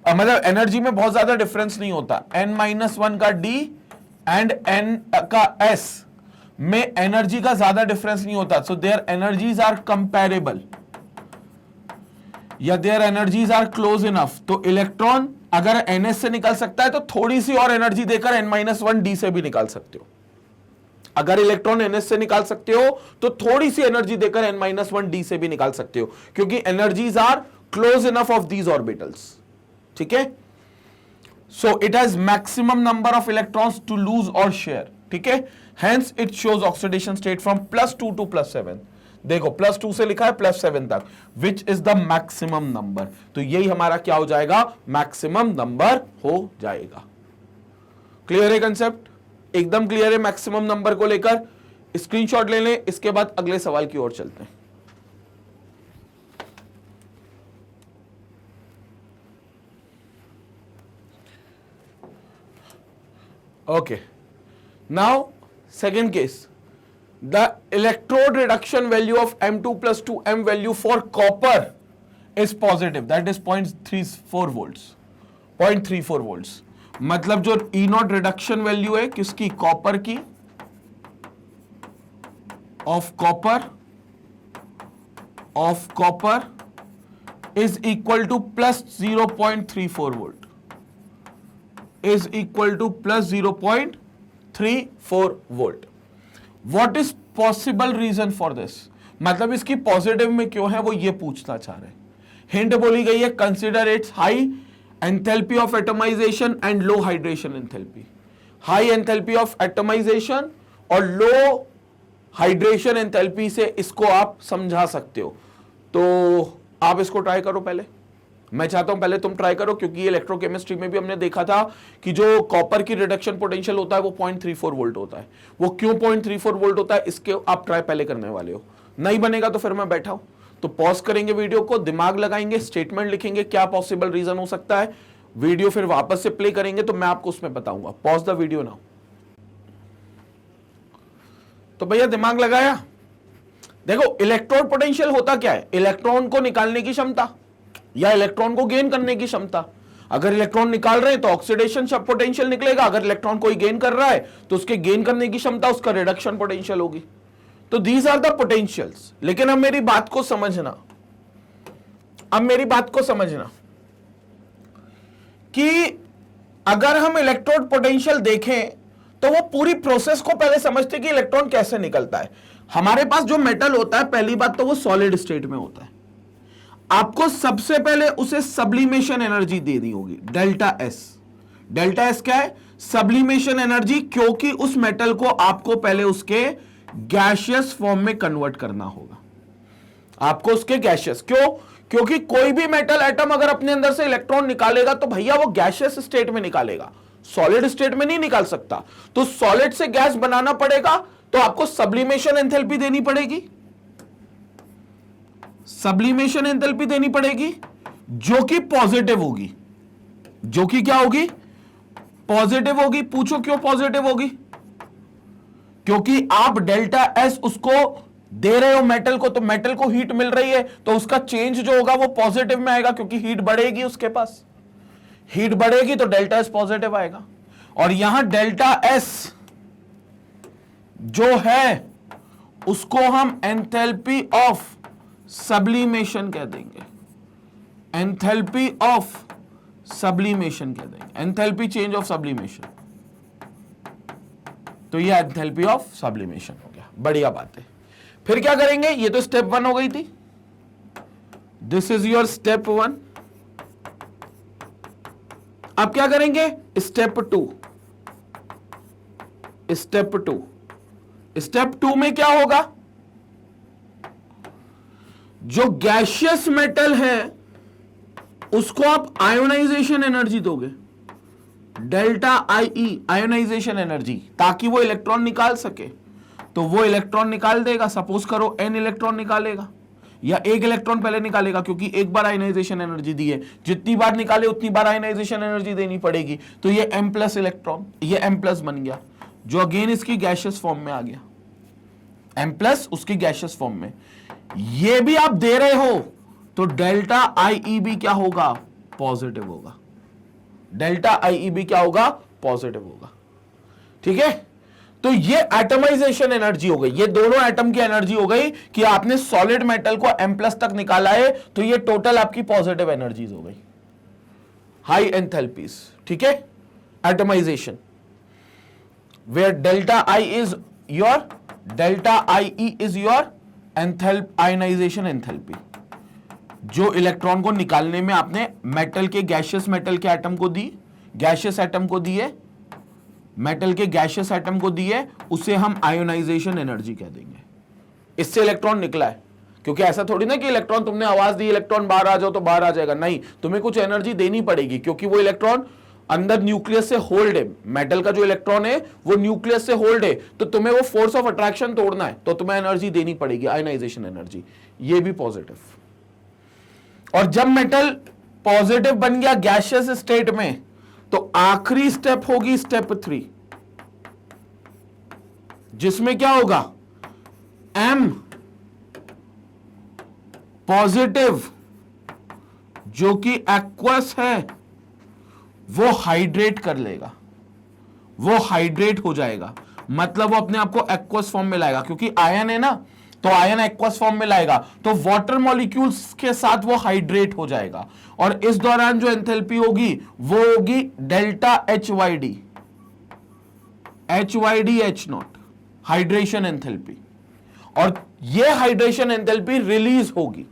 [SPEAKER 1] मतलब एनर्जी में बहुत ज्यादा डिफरेंस नहीं होता। n-1 का d, एंड n का s में एनर्जी का ज्यादा डिफरेंस नहीं होता, so their energies are comparable या their energies are close enough. तो इलेक्ट्रॉन अगर ns से निकल सकता है तो थोड़ी सी और एनर्जी देकर n-1d से भी निकाल सकते हो। अगर इलेक्ट्रॉन ns से निकाल सकते हो तो थोड़ी सी एनर्जी देकर n-1d से भी निकाल सकते हो, क्योंकि energies are close enough of these orbitals. ठीक है, so it has maximum number of electrons to lose or share. ठीक है, hence it shows oxidation state from +2 to +7। देखो +2 से लिखा है +7 तक, which is the maximum number. तो यही हमारा क्या हो जाएगा, मैक्सिमम नंबर हो जाएगा। क्लियर है कंसेप्ट, एकदम क्लियर है मैक्सिमम नंबर को लेकर। स्क्रीनशॉट ले लें, इसके बाद अगले सवाल की ओर चलते हैं। Okay, now second case, the electrode reduction value of M2 plus 2M value for copper is positive, that is 0.34 volts, 0.34 volts। मतलब जो E0 रिडक्शन वैल्यू है किसकी, कॉपर की, of copper is equal to +0.34 volt, is equal to +0.34 volt. What is possible reason for this? मतलब इसकी पॉजिटिव में क्यों है वो ये पूछना चाह रहे हैं। हिंट बोली गई है, consider its high enthalpy of atomisation and low hydration enthalpy. High enthalpy of atomisation और लो हाइड्रेशन एंथैल्पी से इसको आप समझा सकते हो। तो आप इसको ट्राई करो पहले, मैं चाहता हूं पहले तुम ट्राई करो, क्योंकि इलेक्ट्रोकेमिस्ट्री में भी हमने देखा था कि जो कॉपर की रिडक्शन पोटेंशियल होता है वो 0.34 वोल्ट होता है। वो क्यों 0.34 वोल्ट होता है, इसके आप ट्राई पहले करने वाले हो। नहीं बनेगा तो फिर मैं बैठा हूं, तो पॉज करेंगे वीडियो को, दिमाग लगाएंगे, स्टेटमेंट लिखेंगे क्या पॉसिबल रीजन हो सकता है, वीडियो फिर वापस से प्ले करेंगे तो मैं आपको उसमें बताऊंगा। Pause the video now. तो भैया दिमाग लगाया, देखो इलेक्ट्रोड पोटेंशियल होता क्या है, इलेक्ट्रॉन को निकालने की क्षमता या इलेक्ट्रॉन को गेन करने की क्षमता। अगर इलेक्ट्रॉन निकाल रहे हैं तो ऑक्सीडेशन पोटेंशियल निकलेगा, अगर इलेक्ट्रॉन कोई गेन कर रहा है तो उसके गेन करने की क्षमता उसका रिडक्शन पोटेंशियल होगी। तो दीज आर द पोटेंशियल्स। लेकिन अब मेरी बात को समझना, कि अगर हम इलेक्ट्रोड पोटेंशियल देखें तो वो पूरी प्रोसेस को पहले समझते कि इलेक्ट्रॉन कैसे निकलता है। हमारे पास जो मेटल होता है, पहली बात तो वो सॉलिड स्टेट में होता है, आपको सबसे पहले उसे सब्लिमेशन एनर्जी देनी होगी, डेल्टा एस। डेल्टा एस क्या है, सब्लिमेशन एनर्जी, क्योंकि उस मेटल को आपको पहले उसके गैसियस फॉर्म में कन्वर्ट करना होगा। आपको उसके गैसियस, क्योंकि कोई भी मेटल एटम अगर अपने अंदर से इलेक्ट्रॉन निकालेगा तो भैया वो गैसियस स्टेट में निकालेगा, सॉलिड स्टेट में नहीं निकाल सकता। तो सॉलिड से गैस बनाना पड़ेगा तो आपको सब्लिमेशन एंथैल्पी देनी पड़ेगी, सब्लिमेशन एंथैल्पी देनी पड़ेगी, जो कि पॉजिटिव होगी, जो कि क्या होगी, पॉजिटिव होगी। पूछो क्यों पॉजिटिव होगी, क्योंकि आप डेल्टा एस उसको दे रहे हो मेटल को, तो मेटल को हीट मिल रही है तो उसका चेंज जो होगा वो पॉजिटिव में आएगा, क्योंकि हीट बढ़ेगी, उसके पास हीट बढ़ेगी तो डेल्टा एस पॉजिटिव आएगा। और यहां डेल्टा एस जो है उसको हम एंथैल्पी ऑफ सब्लिमेशन कह देंगे, एंथैल्पी ऑफ सब्लिमेशन कह देंगे, एंथैल्पी चेंज ऑफ सब्लिमेशन। तो ये एंथैल्पी ऑफ सब्लिमेशन हो गया, बढ़िया बात है। फिर क्या करेंगे, ये तो स्टेप 1 हो गई थी, दिस इज योर स्टेप 1। अब क्या करेंगे, स्टेप 2। स्टेप 2 में क्या होगा, जो गैसियस मेटल है उसको आप आयोनाइजेशन एनर्जी दोगे, डेल्टा आई आयोनाइजेशन एनर्जी, ताकि वो इलेक्ट्रॉन निकाल सके। तो वो इलेक्ट्रॉन निकाल देगा, सपोज करो n इलेक्ट्रॉन निकालेगा या 1 इलेक्ट्रॉन पहले निकालेगा, क्योंकि एक बार आयोनाइजेशन एनर्जी दी है, जितनी बार निकाले उतनी बार आयोनाइजेशन एनर्जी देनी पड़ेगी। तो ये M+ इलेक्ट्रॉन, ये M+ बन गया, जो अगेन इसकी गैसियस फॉर्म में आ गया, M+ उसकी गैसियस फॉर्म में। ये भी आप दे रहे हो तो डेल्टा आई भी क्या होगा, पॉजिटिव होगा, डेल्टा आई भी क्या होगा, पॉजिटिव होगा। ठीक है, तो ये एटमाइजेशन एनर्जी हो गई, ये दोनों एटम की एनर्जी हो गई कि आपने सॉलिड मेटल को M+ तक निकाला है, तो ये टोटल आपकी पॉजिटिव एनर्जीज हो गई, हाई एंथैल्पीज। ठीक है, atomisation, where delta I is your is your ionisation enthalpy, जो इलेक्ट्रॉन को निकालने में आपने मेटल के गैशियस मेटल के एटम को दी, गैशियस एटम को दिए, मेटल के गैशियस एटम को दिए, उसे हम आयोनाइजेशन एनर्जी कह देंगे। इससे इलेक्ट्रॉन निकला है, क्योंकि ऐसा थोड़ी ना कि इलेक्ट्रॉन तुमने आवाज दी इलेक्ट्रॉन बाहर आ जाओ तो बाहर आ जाएगा, नहीं, तुम्हें कुछ एनर्जी देनी पड़ेगी, क्योंकि वो इलेक्ट्रॉन अंदर न्यूक्लियस से होल्ड है, मेटल का जो इलेक्ट्रॉन है वो न्यूक्लियस से होल्ड है, तो तुम्हें वो फोर्स ऑफ अट्रैक्शन तोड़ना है, तो तुम्हें एनर्जी देनी पड़ेगी, आयनाइजेशन एनर्जी, ये भी पॉजिटिव। और जब मेटल पॉजिटिव बन गया गैसियस स्टेट में, तो आखिरी स्टेप होगी स्टेप 3, जिसमें क्या होगा, M पॉजिटिव जो कि एक्वस है वो हाइड्रेट कर लेगा, वो हाइड्रेट हो जाएगा, मतलब वो अपने आप को एक्वस फॉर्म में लाएगा, क्योंकि आयन है ना, तो आयन एक्वस फॉर्म में लाएगा, तो वाटर मॉलिक्यूल्स के साथ वो हाइड्रेट हो जाएगा, और इस दौरान जो एंथैल्पी होगी वो होगी delta HYD H0, hydration enthalpy. और ये हाइड्रेशन एंथैल्पी रिलीज होगी,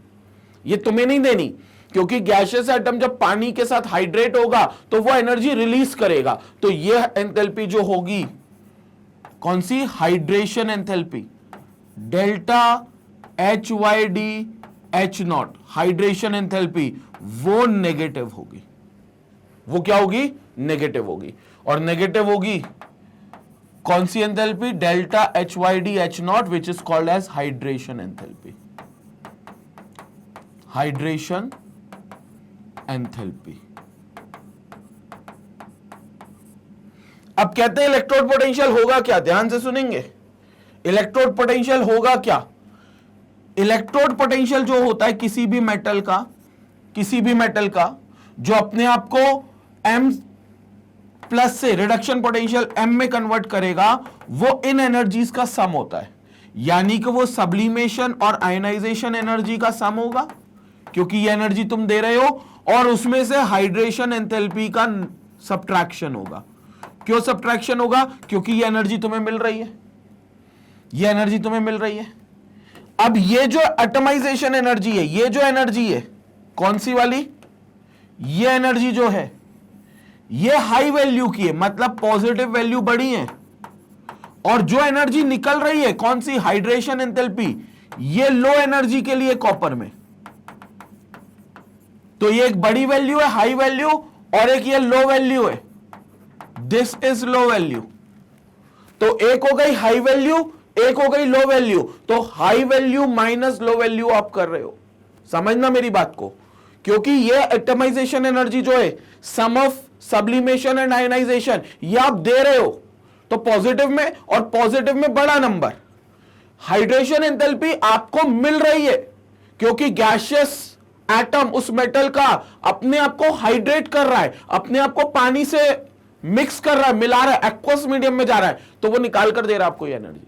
[SPEAKER 1] ये तुम्हें नहीं देनी, क्योंकि गैसियस एटम जब पानी के साथ हाइड्रेट होगा तो वो एनर्जी रिलीज करेगा, तो ये एंथैल्पी जो होगी कौन सी, hydration enthalpy, delta HYD H0, hydration enthalpy, वो नेगेटिव होगी, वो क्या होगी, नेगेटिव होगी। और नेगेटिव होगी कौन सी enthalpy, delta HYD H0, which is called as hydration enthalpy, hydration enthalpy. अब कहते हैं इलेक्ट्रोड पोटेंशियल होगा क्या, ध्यान से सुनेंगे, इलेक्ट्रोड पोटेंशियल होगा क्या। इलेक्ट्रोड पोटेंशियल जो होता है किसी भी मेटल का, किसी भी मेटल का जो अपने आप को M+ से रिडक्शन पोटेंशियल M में कन्वर्ट करेगा, वो इन एनर्जीज का सम होता है, यानी कि वो सब्लिमेशन और आयनाइजेशन एनर्जी का सम होगा, क्योंकि ये एनर्जी तुम दे रहे हो, और उसमें से हाइड्रेशन एंथैल्पी का सब्ट्रैक्शन होगा। क्यों सब्ट्रैक्शन होगा, क्योंकि ये एनर्जी तुम्हें मिल रही है, ये एनर्जी तुम्हें मिल रही है। अब ये जो एटमाइजेशन एनर्जी है, ये जो एनर्जी है कौन सी वाली, ये एनर्जी जो है ये हाई वैल्यू की है, मतलब पॉजिटिव वैल्यू बड़ी है, और जो एनर्जी निकल रही है कौन सी, हाइड्रेशन एंथैल्पी, ये लो एनर्जी के लिए कॉपर में, तो ये एक बड़ी वैल्यू है, हाई वैल्यू, और एक ये लो वैल्यू है, दिस इज लो वैल्यू। तो एक हो गई हाई वैल्यू, एक हो गई लो वैल्यू, तो high value minus low value आप कर रहे हो, समझना मेरी बात को, क्योंकि ये एटमाइजेशन एनर्जी जो है सम ऑफ सब्लिमेशन एंड आयनाइजेशन, ये आप दे रहे हो, तो पॉजिटिव में, और पॉजिटिव में बड़ा नंबर, हाइड्रेशन एंथैल्पी आपको मिल रही है, क्योंकि गैसियस एटम उस मेटल का अपने आप को हाइड्रेट कर रहा है, अपने आप को पानी से मिक्स कर रहा है, मिला रहा है, एक्वस मीडियम में जा रहा है, तो वो निकाल कर दे रहा है आपको ये एनर्जी।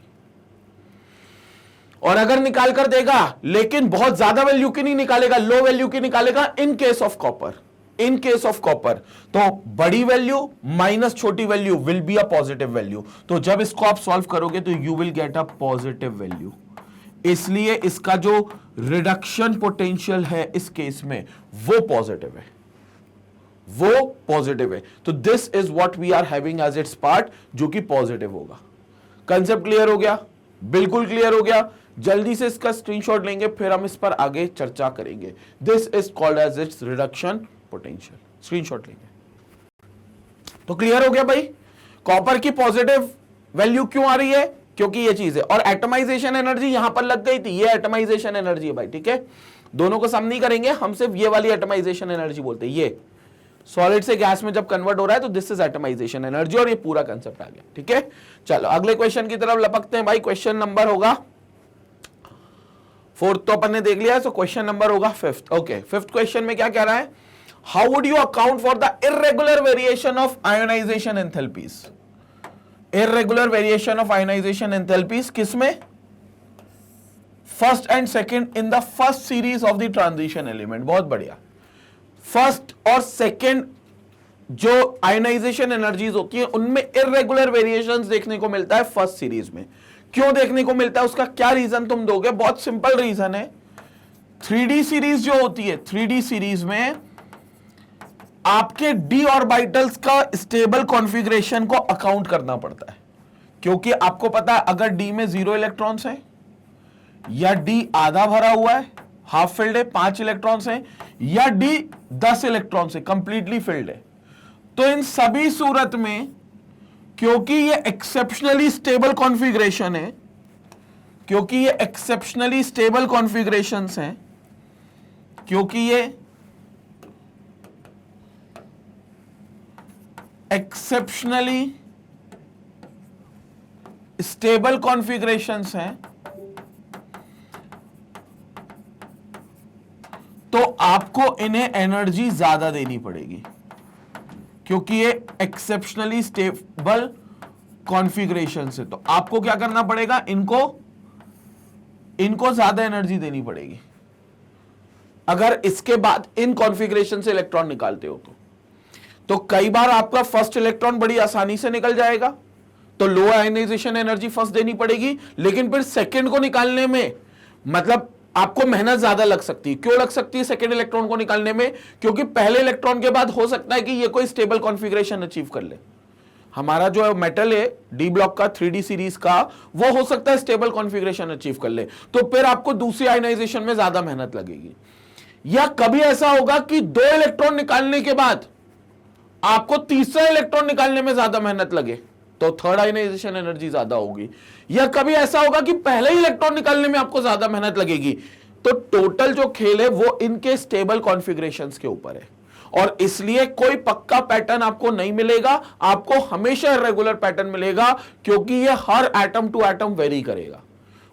[SPEAKER 1] और अगर निकाल कर देगा, लेकिन बहुत ज्यादा वैल्यू की नहीं निकालेगा, लो वैल्यू की निकालेगा, इन case of copper, in case of copper, तो बड़ी वैल्यू माइनस छोटी value will be a positive value. तो जब इसको आप सॉल्व करोगे तो you will get a positive value, इसलिए इसका जो रिडक्शन पोटेंशियल है इस केस में वो पॉजिटिव है, वो पॉजिटिव है। तो this is what we are having as its part, जो कि पॉजिटिव होगा। कंसेप्ट क्लियर हो गया, बिल्कुल क्लियर हो गया। जल्दी से इसका स्क्रीनशॉट लेंगे, फिर हम इस पर आगे चर्चा करेंगे। This is called as its reduction potential, screenshot लेंगे। तो क्लियर हो गया भाई, कॉपर की पॉजिटिव वैल्यू क्यों आ रही है, क्योंकि ये चीज है। और एटमाइजेशन एनर्जी यहां पर लग गई थी, ये एटमाइजेशन एनर्जी है भाई, ठीक है। दोनों को सम नहीं करेंगे, हम सिर्फ ये वाली एटमाइजेशन एनर्जी बोलते हैं। ये सॉलिड से गैस में जब कन्वर्ट हो रहा है तो दिस इज एटमाइजेशन एनर्जी, और ये पूरा कंसेप्ट आ गया, ठीक है। चलो अगले क्वेश्चन की तरफ लपकते हैं भाई। क्वेश्चन नंबर होगा 4th तो अपन ने देख लिया है, तो क्वेश्चन नंबर होगा 5th। ओके, 5th क्वेश्चन में क्या कह रहा है, how would you account for the irregular variation of ionisation enthalpies. Irregular variation of ionisation enthalpies किसमें? First and second in the first series of the transition element. बहुत बढ़िया। फर्स्ट और सेकंड जो आयनाइजेशन एनर्जीज होती है उनमें इर्रेगुलर वेरिएशंस देखने को मिलता है फर्स्ट सीरीज में। क्यों देखने को मिलता है, उसका क्या रीजन तुम दोगे? बहुत सिंपल रीजन है। 3D सीरीज जो होती है, 3D सीरीज में आपके डी ऑर्बिटल्स का स्टेबल कॉन्फ़िगरेशन को अकाउंट करना पड़ता है, क्योंकि आपको पता है अगर डी में 0 इलेक्ट्रॉन्स हैं या डी आधा भरा हुआ है, हाफ फिल्ड है, 5 इलेक्ट्रॉन्स हैं, या डी 10 इलेक्ट्रॉन्स है, कंप्लीटली फिल्ड है, तो इन सभी सूरत में क्योंकि ये एक्सेप्शनली स्टेबल कॉन्फ़िगरेशन है, क्योंकि ये एक्सेप्शनली स्टेबल कॉन्फ़िगरेशंस हैं, क्योंकि ये एक्सेप्शनली स्टेबल कॉन्फ़िगरेशंस हैं, तो आपको इन्हें एनर्जी ज्यादा देनी पड़ेगी, क्योंकि ये एक्सेप्शनली स्टेबल कॉन्फ़िगरेशन से। तो आपको क्या करना पड़ेगा? इनको ज्यादा एनर्जी देनी पड़ेगी अगर इसके बाद इन कॉन्फ़िगरेशन से इलेक्ट्रॉन निकालते हो तो कई बार आपका फर्स्ट इलेक्ट्रॉन बड़ी आसानी से निकल जाएगा, तो लो आयनाइजेशन एनर्जी फर्स्ट देनी पड़ेगी, लेकिन फिर सेकंड को निकालने में मतलब आपको मेहनत ज्यादा लग सकती है। क्यों लग सकती है सेकंड इलेक्ट्रॉन को निकालने में? क्योंकि पहले इलेक्ट्रॉन के बाद हो सकता है कि ये कोई स्टेबल कॉन्फ़िगरेशन अचीव कर ले। हमारा जो मेटल है डी ब्लॉक का 3D सीरीज का, वो हो सकता है स्टेबल कॉन्फ़िगरेशन अचीव कर ले, तो फिर आपको दूसरी आयनाइजेशन में ज्यादा मेहनत लगेगी। या कभी ऐसा होगा कि 2 इलेक्ट्रॉन निकालने के बाद आपको तीसरा इलेक्ट्रॉन निकालने में ज्यादा मेहनत लगे, तो थर्ड आयनाइजेशन एनर्जी ज्यादा होगी। या कभी ऐसा होगा कि पहले ही इलेक्ट्रॉन निकालने में आपको ज्यादा मेहनत लगेगी। तो टोटल जो खेल है वो इनके स्टेबल कॉन्फ़िगरेशंस के ऊपर है, और इसलिए कोई पक्का पैटर्न आपको नहीं मिलेगा, आपको हमेशा इर्रेगुलर पैटर्न मिलेगा, क्योंकि ये हर एटम टू एटम वेरी करेगा।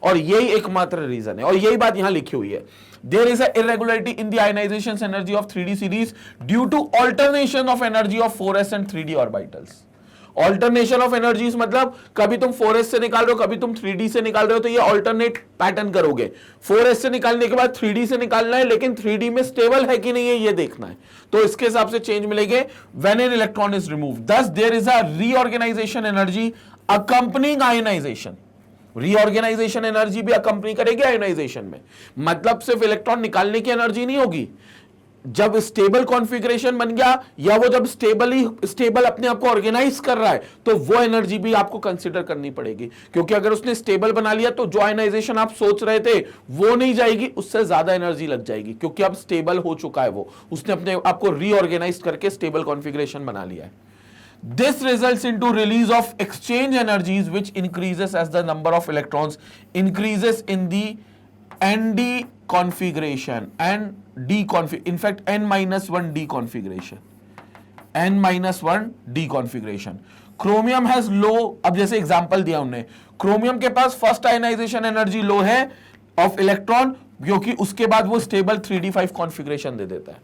[SPEAKER 1] और यही एकमात्र रीजन है, और यही बात यहां लिखी हुई है। There is an irregularity in the ionization energy of 3D series due to alternation of energy of 4s and 3D orbitals. Alternation of energies मतलब कभी तुम 4s से निकाल रहे हो, कभी तुम 3D से निकाल रहे हो, तो ये alternate पैटर्न करोगे। 4s से निकालने के बाद 3D से निकालना है, लेकिन 3D में स्टेबल है कि नहीं है ये देखना है, तो इसके हिसाब से चेंज मिलेंगे when an electron is removed. Thus there is a reorganization energy accompanying ionization. Reorganisation energy भी अकंपनी करेगी आयोनाइजेशन में। मतलब सिर्फ इलेक्ट्रॉन निकालने की एनर्जी नहीं होगी, जब स्टेबल कॉन्फ़िगरेशन बन गया या वो जब स्टेबल अपने आप को ऑर्गेनाइज कर रहा है, तो वो एनर्जी भी आपको कंसीडर करनी पड़ेगी, क्योंकि अगर उसने स्टेबल बना लिया तो जो आयोनाइजेशन आप सोच रहे थे वो नहीं जाएगी, उससे ज्यादा एनर्जी लग जाएगी, क्योंकि अब स्टेबल हो चुका है, वो उसने अपने आप को रीऑर्गेनाइज करके स्टेबल कॉन्फ़िगरेशन बना लिया है। This results into release of exchange energies, which increases as the number of electrons increases in the ND configuration and D in fact n-1 D configuration, n-1 D configuration. Chromium has low, अब जैसे एग्जांपल दिया उन्होंने, क्रोमियम के पास फर्स्ट आयनाइजेशन एनर्जी लो है ऑफ इलेक्ट्रॉन, क्योंकि उसके बाद वो स्टेबल 3D5 कॉन्फ़िगरेशन दे देता है।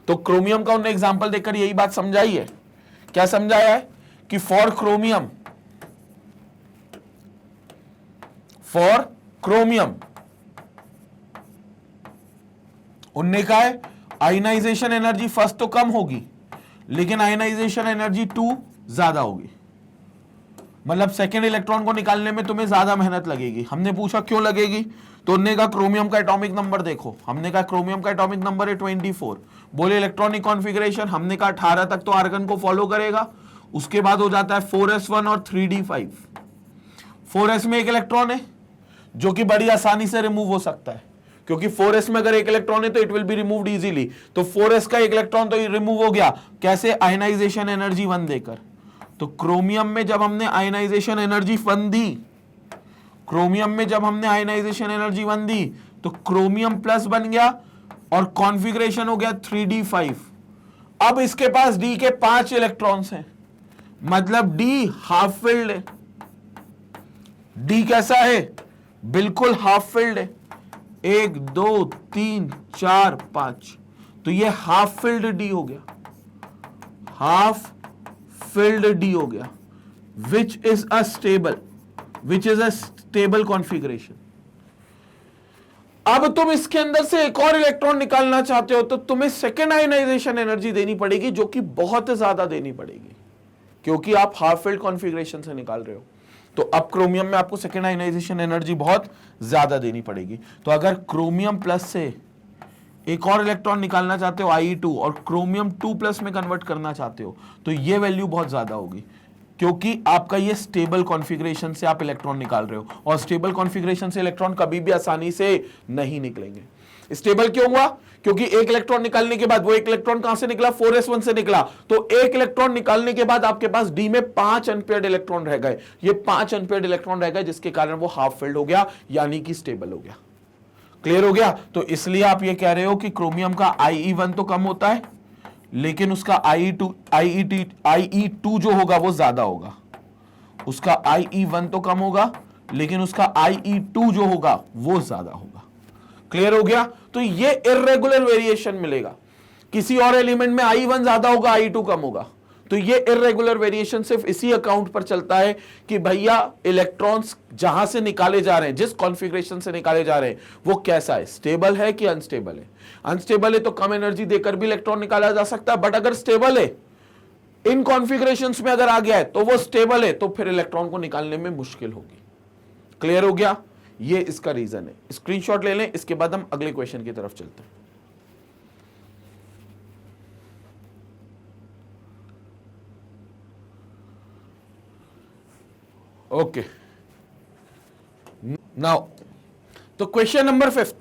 [SPEAKER 1] तो क्रोमियम का उन्होंने एग्जांपल देकर यही बात समझाई है। क्या समझाया है? कि फॉर क्रोमियम उनने कहा है आयनाइजेशन एनर्जी फर्स्ट तो कम होगी, लेकिन आयनाइजेशन एनर्जी 2 ज्यादा होगी। मतलब सेकेंड इलेक्ट्रॉन को निकालने में तुम्हें ज्यादा मेहनत लगेगी। हमने पूछा क्यों लगेगी, तो उन्होंने कहा क्रोमियम का एटॉमिक नंबर देखो। हमने कहा क्रोमियम का एटॉमिक नंबर है 24। बोले इलेक्ट्रॉनिक कॉन्फ़िगरेशन, हमने कहा 18 तक तो आर्गन को फॉलो करेगा, उसके बाद हो जाता है 4s1 और 3d5। 4s में एक इलेक्ट्रॉन है जो कि बड़ी आसानी से रिमूव हो सकता है, क्योंकि 4s में अगर एक इलेक्ट्रॉन है तो it will be removed easily. तो 4s का एक इलेक्ट्रॉन तो रिमूव हो गया, कैसे? आयनाइजेशन एनर्जी 1 देकर। तो क्रोमियम में जब हमने आयनाइजेशन एनर्जी 1 दी, क्रोमियम में जब हमने आयनाइजेशन एनर्जी 1 दी, तो क्रोमियम प्लस बन गया और कॉन्फ़िगरेशन हो गया 3d5। अब इसके पास D के 5 इलेक्ट्रॉन्स हैं, मतलब D हाफ फिल्ड है। D कैसा है? बिल्कुल हाफ फिल्ड है। 1 2 3 4 5, तो ये हाफ फिल्ड D हो गया, हाफ फिल्ड D हो गया। which is a stable configuration. अब तुम इसके अंदर से एक और इलेक्ट्रॉन निकालना चाहते हो तो तुम्हें सेकेंड आयनाइजेशन एनर्जी देनी पड़ेगी, जो कि बहुत ज्यादा देनी पड़ेगी क्योंकि आप हाफ फील्ड कॉन्फ़िगरेशन से निकाल रहे हो। तो अब क्रोमियम में आपको सेकेंड आयनाइजेशन एनर्जी बहुत ज्यादा देनी पड़ेगी। तो अगर क्रोमियम प्लस से एक और इलेक्ट्रॉन निकालना चाहते हो Ie2 और क्रोमियम 2+ में कन्वर्ट करना चाहते हो तो ये वैल्यू बहुत ज्यादा होगी क्योंकि आपका ये स्टेबल कॉन्फ़िगरेशन से आप इलेक्ट्रॉन निकाल रहे हो और स्टेबल कॉन्फ़िगरेशन से इलेक्ट्रॉन कभी भी आसानी से नहीं निकलेंगे। स्टेबल क्यों हुआ? क्योंकि एक इलेक्ट्रॉन निकालने के बाद वो एक इलेक्ट्रॉन कहां से निकला? 4s1 से निकला। तो एक इलेक्ट्रॉन निकालने के बाद आपके पास डी में 5 अनपेयर्ड इलेक्ट्रॉन रह गए। ये 5 अनपेयर्ड इलेक्ट्रॉन रह गए जिसके कारण वो हाफ फिल्ड हो गया, यानी कि स्टेबल हो गया। क्लियर हो गया? तो इसलिए आप ये कह रहे हो कि क्रोमियम का Ie1 तो कम होता है लेकिन उसका Ie2 जो होगा वो ज्यादा होगा। उसका Ie1 तो कम होगा लेकिन उसका Ie2 जो होगा वो ज्यादा होगा। क्लियर हो गया? तो ये इर्रेगुलर वेरिएशन मिलेगा। किसी और एलिमेंट में Ie1 ज्यादा होगा, Ie2 कम होगा। तो ये इर्रेगुलर वेरिएशन सिर्फ इसी अकाउंट पर चलता है कि भैया इलेक्ट्रॉन्स जहां से निकाले जा रहे हैं, जिस कॉन्फ़िगरेशन से निकाले जा रहे हैं, वो कैसा है, स्टेबल है कि अनस्टेबल है। अनस्टेबल है तो कम एनर्जी देकर भी इलेक्ट्रॉन निकाला जा सकता है, बट अगर स्टेबल है, इन कॉन्फ़िगरेशंस में अगर आ गया है तो वो स्टेबल है, तो फिर इलेक्ट्रॉन को निकालने में मुश्किल होगी। क्लियर हो गया? ये इसका रीजन है। स्क्रीनशॉट ले लें, इसके बाद हम अगले क्वेश्चन की तरफ चलते हैं। ओके, नाउ तो क्वेश्चन नंबर 5,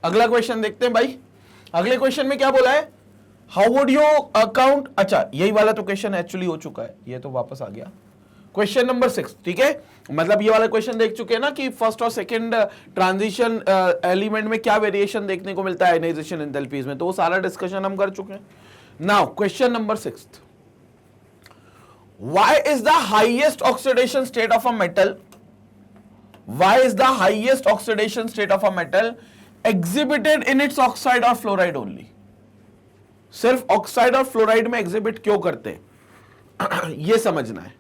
[SPEAKER 1] अगला क्वेश्चन देखते हैं भाई। अगले क्वेश्चन में क्या बोला है? हाउ वुड यू अकाउंट, अच्छा यही वाला तो क्वेश्चन एक्चुअली हो चुका है, ये तो वापस आ गया। क्वेश्चन नंबर 6, ठीक है, मतलब ये वाला क्वेश्चन देख चुके हैं ना कि फर्स्ट और सेकंड ट्रांजिशन एलिमेंट में क्या वेरिएशन देखने को मिलता है आयनाइजेशन एंथैल्पीज में, तो वो सारा डिस्कशन हम कर चुके हैं। Now question number 6, why is the highest oxidation state of a metal, why is the highest oxidation state of a metal exhibited in its oxide or fluoride only? सिर्फ ऑक्साइड और फ्लोराइड में एग्जिबिट क्यों करते हैं ये समझना है।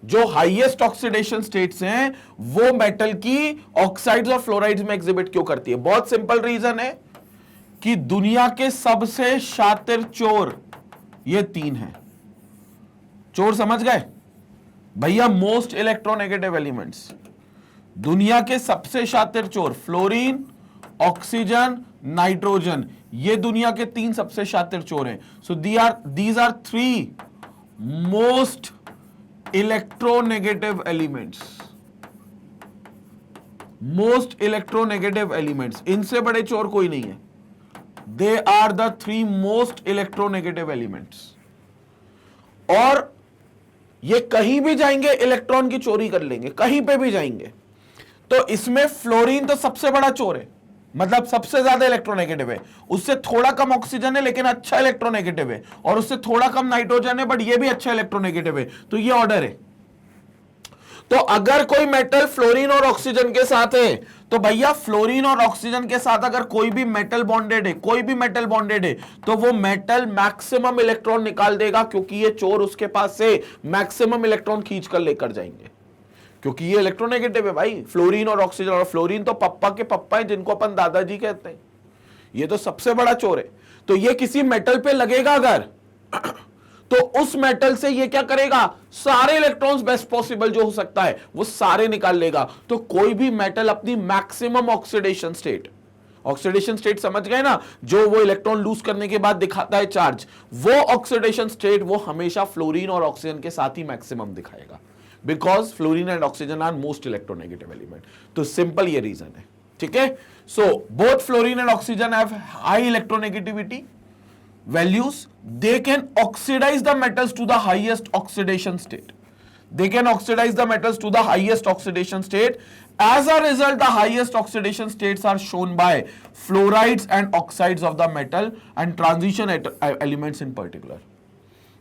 [SPEAKER 1] जो हाईएस्ट ऑक्सीडेशन स्टेट्स हैं वो मेटल की ऑक्साइड्स और फ्लोराइड्स में एग्जिबिट क्यों करती है? बहुत सिंपल रीजन है कि दुनिया के सबसे शातिर चोर ये 3 हैं। चोर समझ गए भैया? मोस्ट इलेक्ट्रोनेगेटिव एलिमेंट्स, दुनिया के सबसे शातिर चोर फ्लोरीन, ऑक्सीजन, नाइट्रोजन, ये दुनिया के 3 सबसे शातिर चोर हैं। So these are 3 most electronegative elements, most electronegative elements, इनसे बड़े चोर कोई नहीं है। They are the 3 most electronegative elements. और ये कहीं भी जाएंगे इलेक्ट्रॉन की चोरी कर लेंगे, कहीं पे भी जाएंगे। तो इसमें फ्लोरीन तो सबसे बड़ा चोर है, मतलब सबसे ज्यादा इलेक्ट्रोनेगेटिव है। उससे थोड़ा कम ऑक्सीजन है लेकिन अच्छा इलेक्ट्रोनेगेटिव है, और उससे थोड़ा कम नाइट्रोजन है बट ये भी अच्छा इलेक्ट्रोनेगेटिव है। तो ये ऑर्डर है। तो अगर कोई मेटल फ्लोरीन और ऑक्सीजन के साथ है तो भैया फ्लोरीन और ऑक्सीजन के साथ अगर कोई भी मेटल बॉन्डेड है, कोई भी मेटल बॉन्डेड है, तो वो मेटल मैक्सिमम इलेक्ट्रॉन निकाल देगा क्योंकि ये चोर उसके पास से मैक्सिमम इलेक्ट्रॉन खींच कर लेकर जाएंगे, क्योंकि ये इलेक्ट्रोनेगेटिव है भाई, फ्लोरीन और ऑक्सीजन। और फ्लोरीन तो पप्पा के पप्पा है जिनको अपन दादाजी कहते हैं, ये तो सबसे बड़ा चोर है। तो ये किसी मेटल पे लगेगा अगर तो उस मेटल से ये क्या करेगा? सारे इलेक्ट्रॉन्स बेस्ट पॉसिबल जो हो सकता है वो सारे निकाल लेगा। तो कोई भी मेटल अपनी मैक्सिमम ऑक्सीडेशन स्टेट समझ गए ना, जो वो इलेक्ट्रॉन लूज करने के बाद दिखाता है चार्ज, वो ऑक्सीडेशन स्टेट वो हमेशा फ्लोरीन और ऑक्सीजन के साथ ही मैक्सिमम दिखाएगा, because fluorine and oxygen are most electronegative element. तो सिंपल ये रीजन है, ठीक है। So both fluorine and oxygen have high electronegativity values. They can oxidize the metals to the highest oxidation state. They can oxidize the metals to the highest oxidation state. As a result, the highest oxidation states are shown by fluorides and oxides of the metal and transition elements in particular.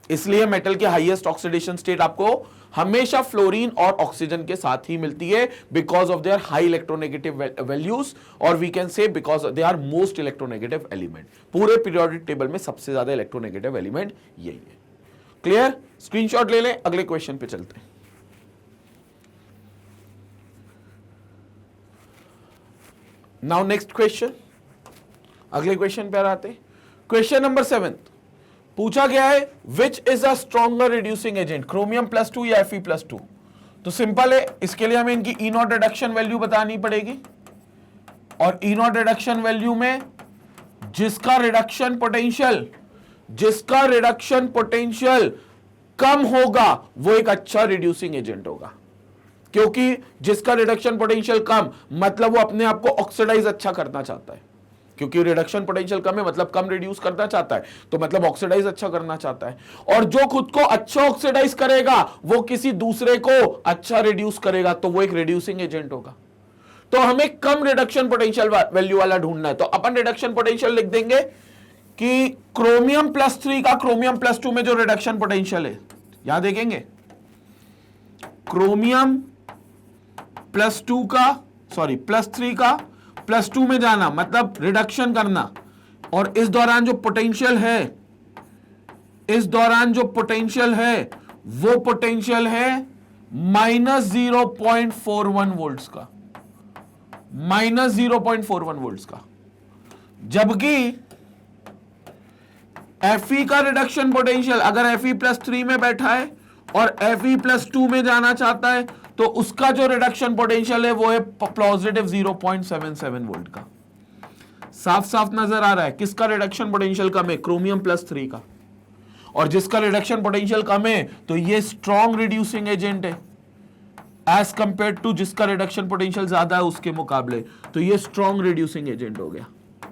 [SPEAKER 1] इसलिए मेटल के हाईएस्ट ऑक्सीडेशन स्टेट आपको हमेशा फ्लोरीन और ऑक्सीजन के साथ ही मिलती है, because of their high electronegative values, और we can say because they are most electronegative element. पूरे पीरियोडिक टेबल में सबसे ज्यादा इलेक्ट्रोनेगेटिव एलिमेंट यही है। क्लियर? स्क्रीनशॉट ले लें, अगले क्वेश्चन पे चलते हैं। नाउ नेक्स्ट क्वेश्चन, अगले क्वेश्चन पे आते हैं। क्वेश्चन नंबर 7 पूछा गया है which is a stronger reducing agent, chromium +2 या Fe+2। तो सिंपल है, इसके लिए हमें इनकी E नॉट रिडक्शन वैल्यू बतानी पड़ेगी, और E नॉट रिडक्शन वैल्यू में जिसका रिडक्शन पोटेंशियल कम होगा वो एक अच्छा रिड्यूसिंग एजेंट होगा, क्योंकि जिसका रिडक्शन पोटेंशियल कम मतलब वो अपने आप को ऑक्सीडाइज अच्छा करना चाहता है, क्योंकि रिडक्शन पोटेंशियल कम है मतलब कम रिड्यूस करना चाहता है, तो मतलब ऑक्सीडाइज अच्छा करना चाहता है। और जो खुद को अच्छा ऑक्सीडाइज करेगा वो किसी दूसरे को अच्छा रिड्यूस करेगा, तो वो एक रिड्यूसिंग एजेंट होगा। तो हमें कम रिडक्शन पोटेंशियल वैल्यू वाला ढूंढना है, तो अपन रिडक्शन पोटेंशियल लिख देंगे कि क्रोमियम +3 का क्रोमियम +2 में जो रिडक्शन पोटेंशियल है, यहां देखेंगे क्रोमियम +2 का +3 का +2 में जाना मतलब रिडक्शन करना, और इस दौरान जो पोटेंशियल है वो पोटेंशियल है -0.41 वोल्ट्स का, -0.41 वोल्ट्स का। जबकि Fe का रिडक्शन पोटेंशियल अगर Fe+3 में बैठा है और Fe+2 में जाना चाहता है तो उसका जो रिडक्शन पोटेंशियल है वो है पॉजिटिव 0.77 वोल्ट का। साफ साफ नजर आ रहा है किसका रिडक्शन पोटेंशियल कम है, क्रोमियम +3 का। और जिसका रिडक्शन पोटेंशियल कम है तो ये स्ट्रॉन्ग रिड्यूसिंग एजेंट है एज कंपेयर टू जिसका रिडक्शन पोटेंशियल ज्यादा है उसके मुकाबले, तो ये स्ट्रॉन्ग रिड्यूसिंग एजेंट हो गया।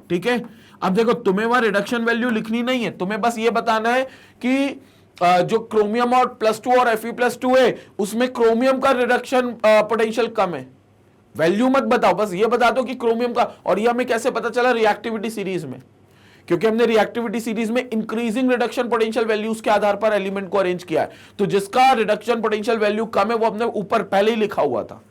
[SPEAKER 1] ठीक है, अब देखो तुम्हें वहां रिडक्शन वैल्यू लिखनी नहीं है, तुम्हें बस ये बताना है कि जो क्रोमियम और +2 और Fe+2 है उसमें क्रोमियम का रिडक्शन पोटेंशियल कम है। वैल्यू मत बताओ, बस ये बता दो कि क्रोमियम का, और ये हमें कैसे पता चला, रिएक्टिविटी सीरीज में, क्योंकि हमने रिएक्टिविटी सीरीज में इंक्रीजिंग रिडक्शन पोटेंशियल वैल्यूज के आधार पर एलिमेंट को अरेंज किया है। तो जिसका रिडक्शन पोटेंशियल वैल्यू कम है वो हमने ऊपर पहले ही लिखा हुआ था,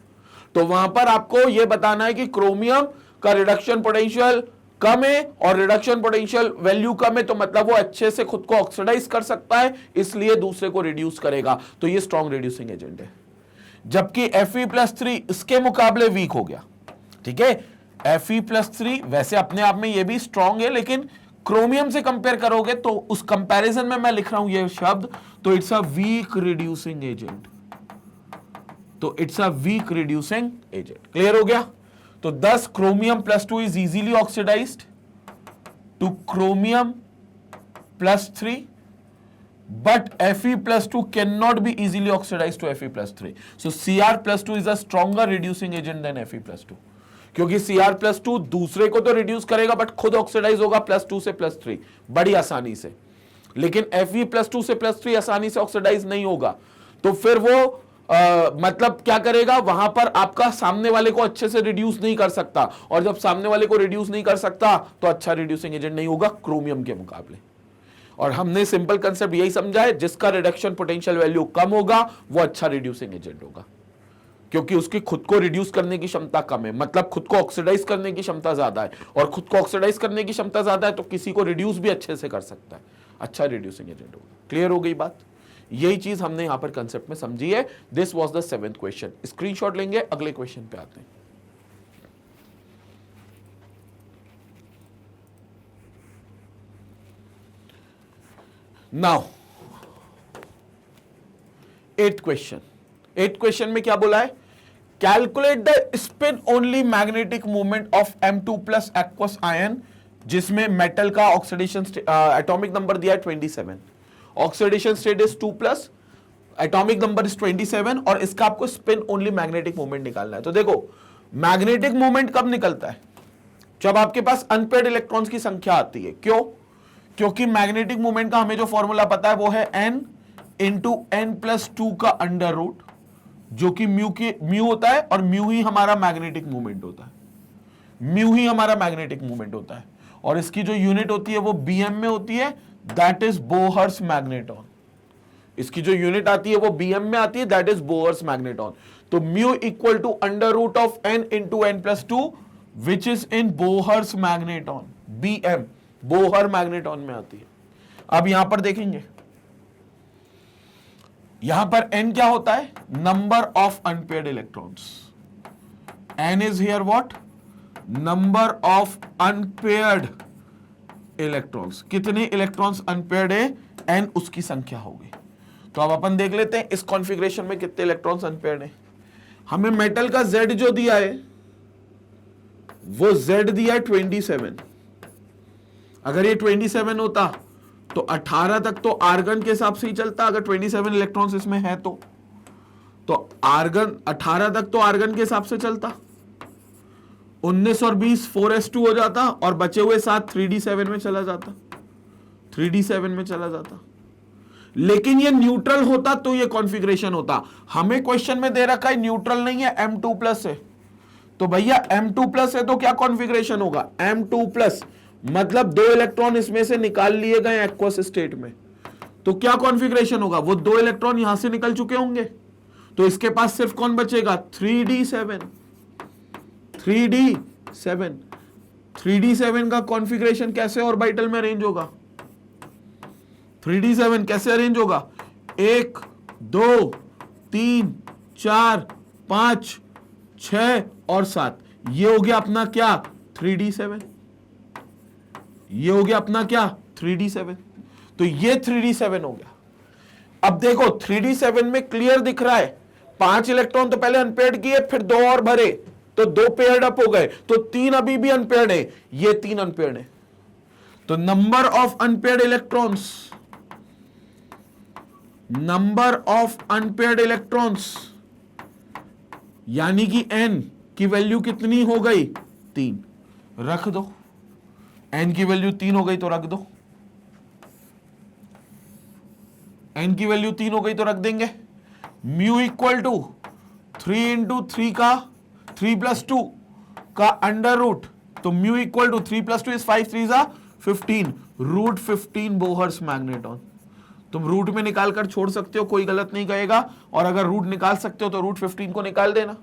[SPEAKER 1] तो वहां पर आपको यह बताना है कि क्रोमियम का रिडक्शन पोटेंशियल कम है और रिडक्शन पोटेंशियल वैल्यू कम है, तो मतलब वो अच्छे से खुद को ऑक्सीडाइज कर सकता है, इसलिए दूसरे को रिड्यूस करेगा, तो ये स्ट्रॉन्ग रिड्यूसिंग एजेंट है। जबकि Fe+3 इसके मुकाबले वीक हो गया। ठीक है, Fe+3 वैसे अपने आप में ये भी स्ट्रॉन्ग है, लेकिन क्रोमियम से कंपेयर करोगे तो उस कंपैरिजन में मैं लिख रहा हूं ये शब्द, तो it's a weak reducing agent, clear हो गया। तो 10 chromium +2 is easily oxidised to chromium +3, but Fe+2 cannot be easily oxidized to Fe+3. So Cr+2 is a stronger reducing agent than Fe+2, क्योंकि Cr+2 दूसरे को तो रिड्यूस करेगा बट खुद ऑक्सीडाइज होगा +2 से +3 बड़ी आसानी से, लेकिन Fe+2 से +3 आसानी से ऑक्सीडाइज नहीं होगा। तो फिर वो मतलब क्या करेगा, वहां पर आपका सामने वाले को अच्छे से रिड्यूस नहीं कर सकता, और जब सामने वाले को रिड्यूस नहीं कर सकता तो अच्छा रिड्यूसिंग एजेंट नहीं होगा क्रोमियम के मुकाबले। और हमने सिंपल कंसेप्ट यही समझा है, जिसका रिडक्शन पोटेंशियल वैल्यू कम होगा वो अच्छा रिड्यूसिंग एजेंट होगा, क्योंकि उसकी खुद को रिड्यूस करने की क्षमता कम है, मतलब खुद को ऑक्सीडाइज करने की क्षमता ज्यादा है, और खुद को ऑक्सीडाइज करने की क्षमता ज्यादा है तो किसी को रिड्यूस भी अच्छे से कर सकता है, अच्छा रिड्यूसिंग एजेंट होगा। क्लियर हो गई बात, यही चीज हमने यहां पर कंसेप्ट में समझी है। This was the 7th question. Screenshot लेंगे, अगले क्वेश्चन पे आते हैं। नाउ 8th क्वेश्चन में क्या बोला है, calculate the spin only magnetic movement of M2+ aqueous ion, जिसमें मेटल का ऑक्सीडेशन एटॉमिक नंबर दिया है 27, oxidation state is 2+, atomic number is 27, और इसका आपको स्पिन ओनली मैग्नेटिक मूवमेंट निकालना है। तो देखो मैग्नेटिक मूवमेंट कब निकलता है, जब आपके पास अनपेयर्ड इलेक्ट्रॉन्स की संख्या आती है। क्यों, क्योंकि मैग्नेटिक मूवमेंट का हमें जो फॉर्मूला पता है वो है n × n+2 का अंडर रूट, जो कि म्यू होता है, और म्यू ही हमारा मैग्नेटिक मूवमेंट होता है, और इसकी जो यूनिट होती है वो bm में होती है, दैट इज बोहर्स मैग्नेटॉन। इसकी जो यूनिट आती है वो bm में आती है, दैट इज बोहर्स मैग्नेटॉन। तो mu equal to under root of n × n+2 which is in Bohr's magneton, bm Bohr magneton में आती है। अब यहां पर देखेंगे, यहां पर n क्या होता है, number of unpaired electrons, n is here what, number of unpaired electrons, कितने इलेक्ट्रॉन्स अनपेयर्ड है, n उसकी संख्या होगी। तो अब अपन देख लेते हैं इस कॉन्फ़िगरेशन में कितने इलेक्ट्रॉन्स अनपेयर्ड है। हमें मेटल का Z जो दिया है वो Z दिया है 27। अगर ये 27 होता तो 18 तक तो आर्गन के हिसाब से ही चलता, अगर 27 इलेक्ट्रॉन्स इसमें है तो आर्गन 18 तक तो आर्गन के हिसाब से चलता, 19 और 20 4s2 हो जाता और बचे हुए 7 3d7 में चला जाता, 3d7 में चला जाता। लेकिन ये न्यूट्रल होता तो ये कॉन्फ़िगरेशन होता। हमें क्वेश्चन में दे रखा है न्यूट्रल नहीं है, M2+ है, तो भैया M2+ है तो क्या कॉन्फ़िगरेशन होगा, M2+, मतलब 2 इलेक्ट्रॉन इसमें से निकाल लिए गए एक्वस स्टेट में, तो क्या कॉन्फ़िगरेशन होगा, वो 2 इलेक्ट्रॉन यहां से निकल चुके होंगे, तो इसके पास सिर्फ कौन बचेगा, 3d7। 3d7 का कॉन्फ़िगरेशन कैसे ऑर्बिटल में अरेंज होगा, 3d7 कैसे अरेंज होगा, 1 2 3 4 5 6 और 7, ये हो गया अपना क्या 3d7, ये हो गया अपना क्या 3d7, तो ये 3d7 हो गया। अब देखो 3d7 में क्लियर दिख रहा है 5 इलेक्ट्रॉन तो पहले अनपेयर्ड किए, फिर 2 और भरे तो 2 पेयर्ड अप हो गए, तो 3 अभी भी अनपेयर्ड है, ये 3 अनपेयर्ड है। तो number of unpaired electrons, number of unpaired electrons यानी कि n की वैल्यू कितनी हो गई, 3, रख दो, n की वैल्यू 3 हो गई तो रख दो, n की वैल्यू 3 हो गई तो रख देंगे। म्यू इक्वल टू 3 इंटू 3 का 3 प्लस 2 का अंडर रूट, तो mu equal to 3 plus 2 is 5 3 जा 15, रूट 15 बोहर्स मैग्नेटॉन। तुम रूट में निकाल कर छोड़ सकते हो, कोई गलत नहीं कहेगा, और अगर रूट निकाल सकते हो तो रूट 15 को निकाल देना,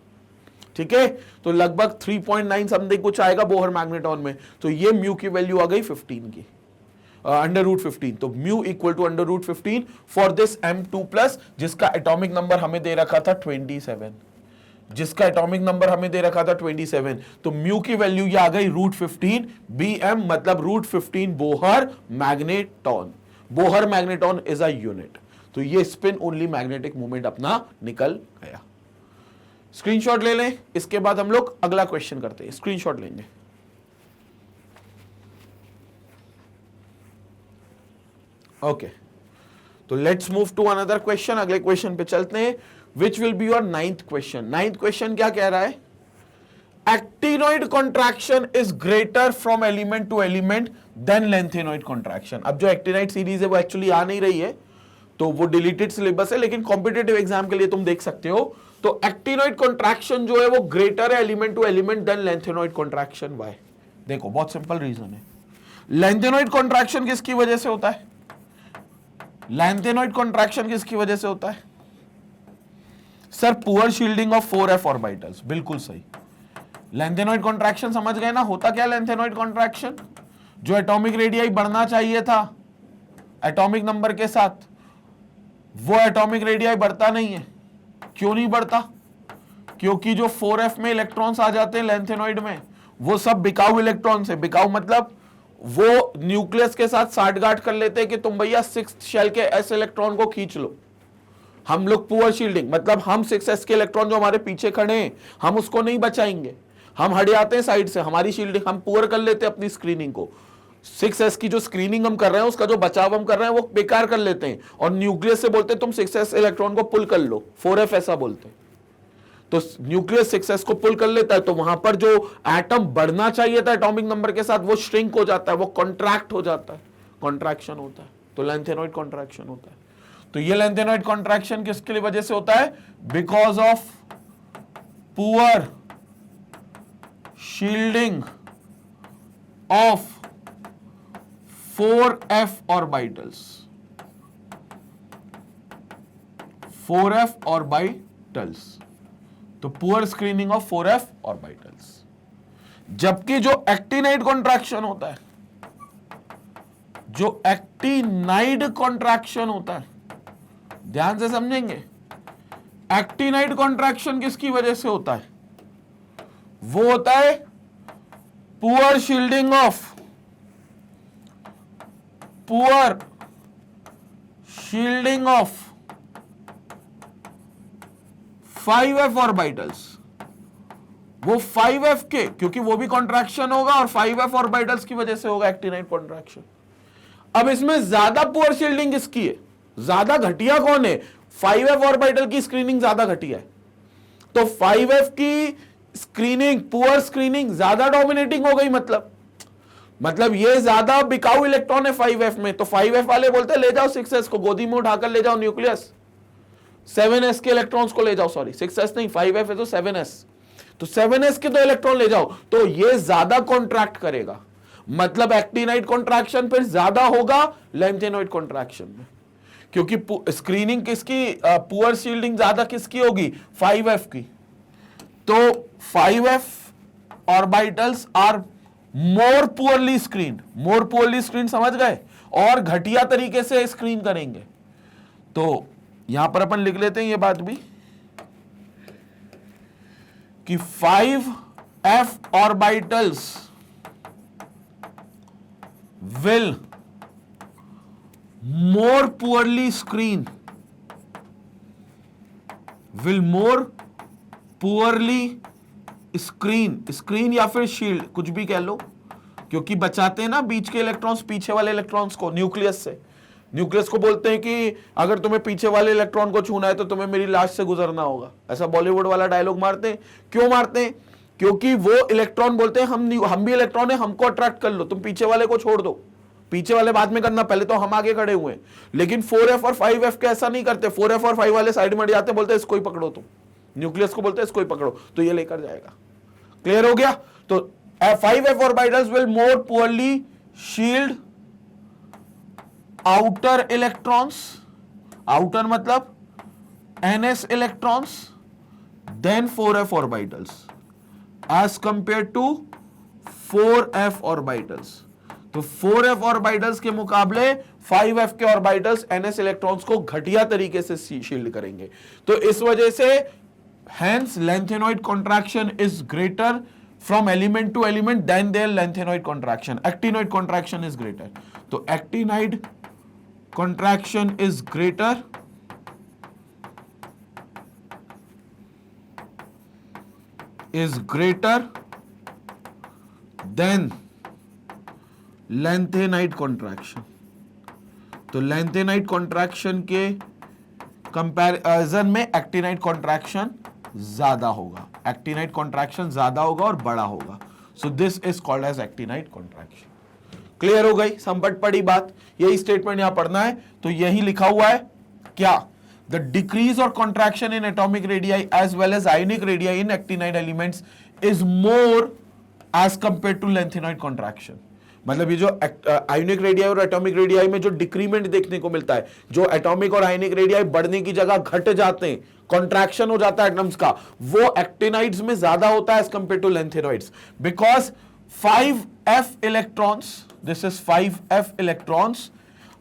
[SPEAKER 1] ठीक है। तो लगभग 3.9 समथिंग कुछ आएगा बोहर मैग्नेटॉन में, तो ये म्यू की वैल्यू आ गई 15 की, अंडर रूट 15, तो mu equal to under root 15 for this M2+, जिसका एटॉमिक नंबर हमें दे रखा था 27, जिसका एटॉमिक नंबर हमें दे रखा था 27, तो म्यू की वैल्यू ये आ गई रूट 15 BM, मतलब root 15 Bohr magneton. Bohr magneton is a unit, तो ये स्पिन ओनली मैग्नेटिक मोमेंट अपना निकल गया। स्क्रीनशॉट ले लें, इसके बाद हम लोग अगला क्वेश्चन करते हैं, स्क्रीनशॉट लेंगे। ओके, तो let's move to another question, अगले क्वेश्चन पे चलते हैं, which will be your 9th question. 9th question क्या कह रहा है, actinoid contraction is greater from element to element than lanthanoid contraction. अब जो एक्टिनाइड सीरीज है वो एक्चुअली आ नहीं रही है, तो वो डिलीटेड सिलेबस है, लेकिन कॉम्पिटेटिव एग्जाम के लिए तुम देख सकते हो। तो एक्टिनोइड कॉन्ट्रैक्शन जो है वो ग्रेटर है element to element than lanthanoid contraction. Why? देखो बहुत सिंपल रीजन है। लेंथेनोइड कॉन्ट्रैक्शन किसकी वजह से होता है, लेंथेनोइड कॉन्ट्रैक्शन किसकी वजह से होता है sir, poor shielding of 4f orbitals. बिल्कुल सही, लेंथेनोइड कॉन्ट्रैक्शन समझ गए ना, होता क्या लेंथेनोइड कॉन्ट्रैक्शन, जो एटॉमिक रेडियाई बढ़ना चाहिए था एटॉमिक नंबर के साथ, वो एटॉमिक रेडियाई बढ़ता नहीं है। क्यों नहीं बढ़ता, क्योंकि जो 4f में इलेक्ट्रॉन्स आ जाते हैं लेंथेनोइड में, वो सब बिकाऊ इलेक्ट्रॉन्स है। बिकाऊ मतलब वो न्यूक्लियस के साथ साठगांठ कर लेते हैं कि तुम भैया 6th शेल के s इलेक्ट्रॉन को खींच लो। हम लोग पुअर शील्डिंग मतलब हम 6s के इलेक्ट्रॉन जो हमारे पीछे खड़े हैं हम उसको नहीं बचाएंगे, हम हट जाते हैं साइड से, हमारी शील्डिंग हम पुअर कर लेते हैं अपनी स्क्रीनिंग को। 6s की जो स्क्रीनिंग हम कर रहे हैं उसका जो बचाव हम कर रहे हैं वो बेकार कर लेते हैं, और न्यूक्लियस से बोलते हैं तुम 6s इलेक्ट्रॉन को पुल कर लो, 4f ऐसा बोलते हैं। तो न्यूक्लियस 6s को पुल कर लेता है, तो वहां पर जो एटम बढ़ना चाहिए था एटॉमिक नंबर के साथ वो श्रिंक हो जाता है, वो कॉन्ट्रैक्ट हो जाता है, कॉन्ट्रैक्शन होता है, तो लेंथेनोइड कॉन्ट्रैक्शन होता है। तो ये लेंथेनोइड कॉन्ट्रैक्शन किसके वजह से होता है, because of poor shielding of 4f orbitals, 4f orbitals, तो poor screening of 4f orbitals. जबकि जो एक्टिनाइड कॉन्ट्रैक्शन होता है, जो एक्टिनाइड कॉन्ट्रैक्शन होता है, ध्यान से समझेंगे, एक्टिनाइड कॉन्ट्रैक्शन किसकी वजह से होता है, वो होता है poor shielding of 5f orbitals, वो 5f के, क्योंकि वो भी कॉन्ट्रैक्शन होगा और 5f ऑर्बिटल्स की वजह से होगा एक्टिनाइट कॉन्ट्रैक्शन। अब इसमें ज्यादा पुअर शील्डिंग किसकी है, ज्यादा घटिया कौन है? 5f ऑर्बिटल की स्क्रीनिंग ज्यादा घटिया है, तो 5f की स्क्रीनिंग, पुअर स्क्रीनिंग ज्यादा डोमिनेटिंग हो गई। मतलब ये ज्यादा बिकाऊ इलेक्ट्रॉन है 5f में, तो 5f वाले बोलते हैं ले जाओ 6s को, गोदी में उठाकर ले जाओ न्यूक्लियस, 7s के इलेक्ट्रॉन्स को ले जाओ, सॉरी 6s नहीं, 5f है तो 7s, तो 7s के 2 इलेक्ट्रॉन ले जाओ, तो ये ज्यादा कॉन्ट्रैक्ट करेगा, मतलब एक्टिनाइट कॉन्ट्रैक्शन फिर ज्यादा होगा लैंथेनॉइड कॉन्ट्रैक्शन में, क्योंकि स्क्रीनिंग किसकी, पुअर शील्डिंग ज्यादा किसकी होगी, 5f की। तो 5f orbitals are more poorly screen, समझ गए, और घटिया तरीके से स्क्रीन करेंगे। तो यहां पर अपन लिख लेते हैं ये बात भी कि 5f orbitals will more poorly screen screen या फिर शील्ड, कुछ भी कह लो, क्योंकि बचाते हैं ना बीच के इलेक्ट्रॉन्स पीछे वाले इलेक्ट्रॉन्स को न्यूक्लियस से। न्यूक्लियस को बोलते हैं कि अगर तुम्हें पीछे वाले इलेक्ट्रॉन को छूना है तो तुम्हें मेरी लाश से गुजरना होगा, ऐसा बॉलीवुड वाला डायलॉग मारते हैं। क्यों मारते हैं? क्योंकि वो इलेक्ट्रॉन बोलते हैं हम भी इलेक्ट्रॉन है, हमको अट्रैक्ट कर लो, तुम पीछे वाले को छोड़ दो, पीछे वाले बाद में करना, पहले तो हम आगे खड़े हुए हैं। लेकिन 4f और 5f के ऐसा नहीं करते, 4f और 5 वाले साइड में हट जाते, बोलते इसको ही पकड़ो, तुम न्यूक्लियस को बोलते इसको ही पकड़ो, तो ये लेकर जाएगा। क्लियर हो गया? तो 5f orbitals will more poorly shield outer electrons, outer मतलब ns electrons, then 4f orbitals as compare to 4f orbitals. तो 4f ऑर्बिटल्स के मुकाबले 5f के ऑर्बिटल्स ns इलेक्ट्रॉन्स को घटिया तरीके से शील्ड करेंगे। तो इस वजह से hence lengthenoid contraction is greater from element to element than their lengthenoid contraction. Actinoid contraction is greater. तो actinide contraction is greater than lengthenide contraction। तो lengthenide contraction के कंपैरिजन में एक्टिनाइट कॉन्ट्रैक्शन ज्यादा होगा, एक्टिनाइट कॉन्ट्रैक्शन ज्यादा होगा और बड़ा होगा। So this is called as actinide contraction. Clear हो गई? संपट पड़ी बात, यही स्टेटमेंट यहां पढ़ना है। तो यही लिखा हुआ है क्या, the decrease or contraction in atomic radii as well as ionic radii in actinide elements is more as compare to lanthanoid contraction. मतलब ये जो आयोनिक रेडियाई और एटॉमिक रेडियाई में जो डिक्रीमेंट देखने को मिलता है, जो एटॉमिक और आयोनिक रेडियाई बढ़ने की जगह घट जाते हैं, कॉन्ट्रैक्शन हो जाता है एटम्स का, वो एक्टिनाइड्स में ज्यादा होता है as compare to lanthanoids, because 5f electrons, this is 5f electrons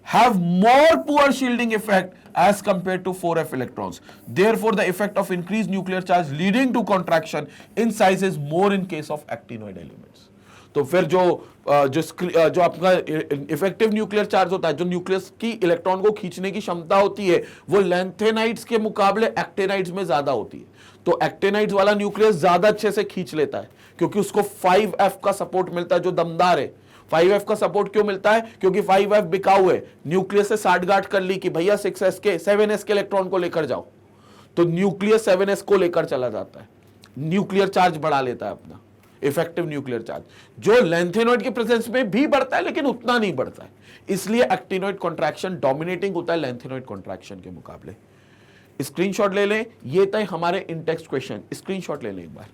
[SPEAKER 1] have more poor shielding effect as compared to 4f electrons. Therefore, the effect of increased nuclear charge leading to contraction in size is more in case of actinoid elements. तो फिर जो आपका इफेक्टिव न्यूक्लियर चार्ज होता है, जो न्यूक्लियस की इलेक्ट्रॉन को खींचने की क्षमता होती है, वो लैंथेनाइड्स के मुकाबले एक्टिनाइड्स में ज्यादा होती है। तो एक्टिनाइड्स वाला न्यूक्लियस ज्यादा अच्छे से खींच लेता है, क्योंकि उसको 5f का सपोर्ट मिलता है जो दमदार है। 5f का सपोर्ट क्यों मिलता है? क्योंकि 5f बिकाऊ है, न्यूक्लियस से साठगांठ कर ली कि भैया 6s के 7s के इलेक्ट्रॉन को लेकर जाओ, तो न्यूक्लियस 7s को लेकर चला जाता है, न्यूक्लियर चार्ज बढ़ा लेता है अपना, इफेक्टिव न्यूक्लियर चार्ज, जो लैंथेनॉइड के प्रेजेंस में भी बढ़ता है लेकिन उतना नहीं बढ़ता है। इसलिए एक्टिनॉइड कॉन्ट्रैक्शन डोमिनेटिंग होता है लैंथेनॉइड कॉन्ट्रैक्शन के मुकाबले। स्क्रीनशॉट ले लें, ये था हमारे इन टेक्स्ट क्वेश्चन, स्क्रीनशॉट ले लें एक बार।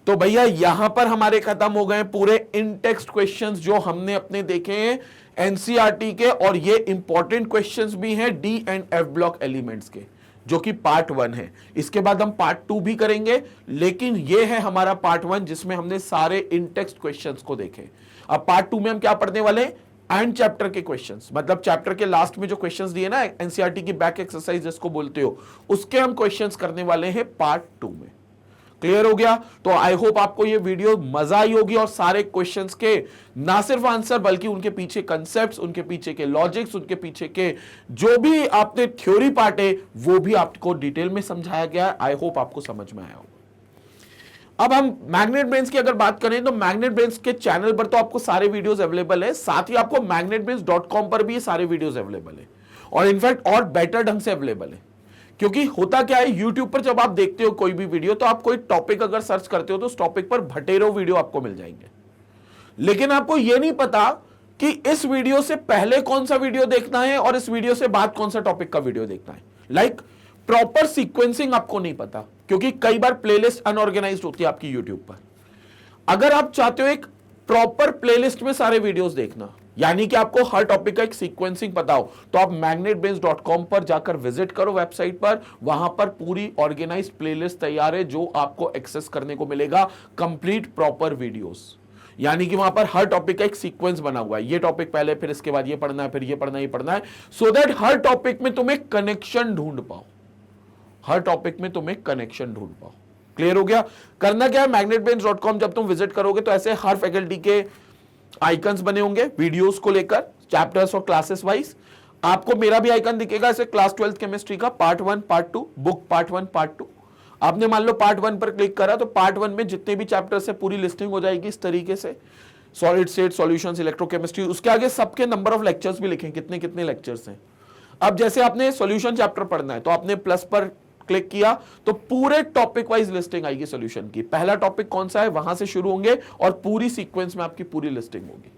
[SPEAKER 1] तो भैया यहां पर हमारे खत्म हो गए पूरे इन टेक्स्ट क्वेश्चंस जो हमने अपने देखे हैं एनसीईआरटी के, और ये इंपॉर्टेंट क्वेश्चंस भी हैं D and F block elements के, जो कि पार्ट 1 है। इसके बाद हम पार्ट 2 भी करेंगे, लेकिन ये है हमारा पार्ट 1 जिसमें हमने सारे इन टेक्स्ट क्वेश्चंस को देखे। अब पार्ट 2 में हम क्या पढ़ने वाले हैं? एंड चैप्टर के क्वेश्चंस, मतलब चैप्टर के लास्ट में जो क्वेश्चंस दिए ना एनसीईआरटी की बैक एक्सरसाइज जिसको बोलते हो, उसके हम क्वेश्चंस करने वाले हैं पार्ट 2 में। क्लियर हो गया? तो आई होप आपको ये वीडियो मजा आई होगी और सारे क्वेश्चंस के ना सिर्फ आंसर बल्कि उनके पीछे कंसेप्ट्स, उनके पीछे के लॉजिक्स, उनके पीछे के जो भी आपने थ्योरी पार्ट है वो भी आपको डिटेल में समझाया गया। आई होप आपको समझ में आया हो। अब हम मैग्नेट ब्रेन्स की अगर बात करें तो मैग्नेट ब्रेन्स के चैनल पर तो आपको सारे वीडियोस अवेलेबल है, साथ ही आपको magnetbrains.com पर भी ये सारे वीडियोस अवेलेबल है और इनफैक्ट और बेटर ढंग से अवेलेबल है। क्योंकि होता क्या है, YouTube पर जब आप देखते हो कोई भी वीडियो तो आप कोई टॉपिक अगर सर्च करते हो तो उस टॉपिक पर भटेरो वीडियो आपको मिल जाएंगे, लेकिन आपको यह नहीं पता कि इस वीडियो से पहले कौन सा वीडियो देखना है और इस वीडियो से बाद कौन सा टॉपिक का वीडियो देखना है। लाइक प्रॉपर सीक्वेंसिंग आपको नहीं पता, क्योंकि कई बार प्लेलिस्ट अनऑर्गेनाइज्ड होती है आपकी यूट्यूब पर। अगर आप चाहते हो एक प्रॉपर प्लेलिस्ट में सारे वीडियोस देखना, यानी कि आपको हर टॉपिक का एक सीक्वेंसिंग पता हो, तो आप magnetbrains.com पर जाकर विजिट करो वेबसाइट पर। वहां पर पूरी ऑर्गेनाइज्ड प्लेलिस्ट तैयार है जो आपको एक्सेस करने को मिलेगा, कंप्लीट प्रॉपर वीडियोस। यानी कि वहां पर हर टॉपिक का एक सीक्वेंस बना हुआ है, ये टॉपिक पहले, फिर इसके बाद ये पढ़ना है, फिर ये पढ़ना है, ये पढ़ना है, सो दैट हर टॉपिक में तुम एक कनेक्शन ढूंढ पाओ, हर टॉपिक में तुम एक कनेक्शन ढूंढ पाओ। क्लियर हो गया? करना क्या है, magnetbrains.com जब तुम विजिट करोगे तो ऐसे हर फैकल्टी के आइकन्स बने होंगे वीडियोस को लेकर, चैप्टर्स और क्लासेस वाइज। आपको मेरा भी आइकन दिखेगा ऐसे, क्लास 12th केमिस्ट्री का part 1 part 2, book part 1 part 2। आपने मान लो पार्ट 1 पर क्लिक करा तो पार्ट 1 में जितने भी चैप्टर्स है पूरी लिस्टिंग हो जाएगी इस तरीके से, सॉलिड स्टेट सॉल्यूशंस, इलेक्ट्रोकेमिस्ट्री। उसके आगे सबके नंबर ऑफ लेक्चर्स भी लिखे, कितने कितने लेक्चर्स हैं। अब जैसे आपने सॉल्यूशन चैप्टर पढ़ना है तो आपने प्लस पर क्लिक किया तो पूरे टॉपिक वाइज लिस्टिंग आएगी सॉल्यूशन की। पहला टॉपिक कौन सा है वहां से शुरू होंगे और पूरी सीक्वेंस में आपकी पूरी लिस्टिंग होगी।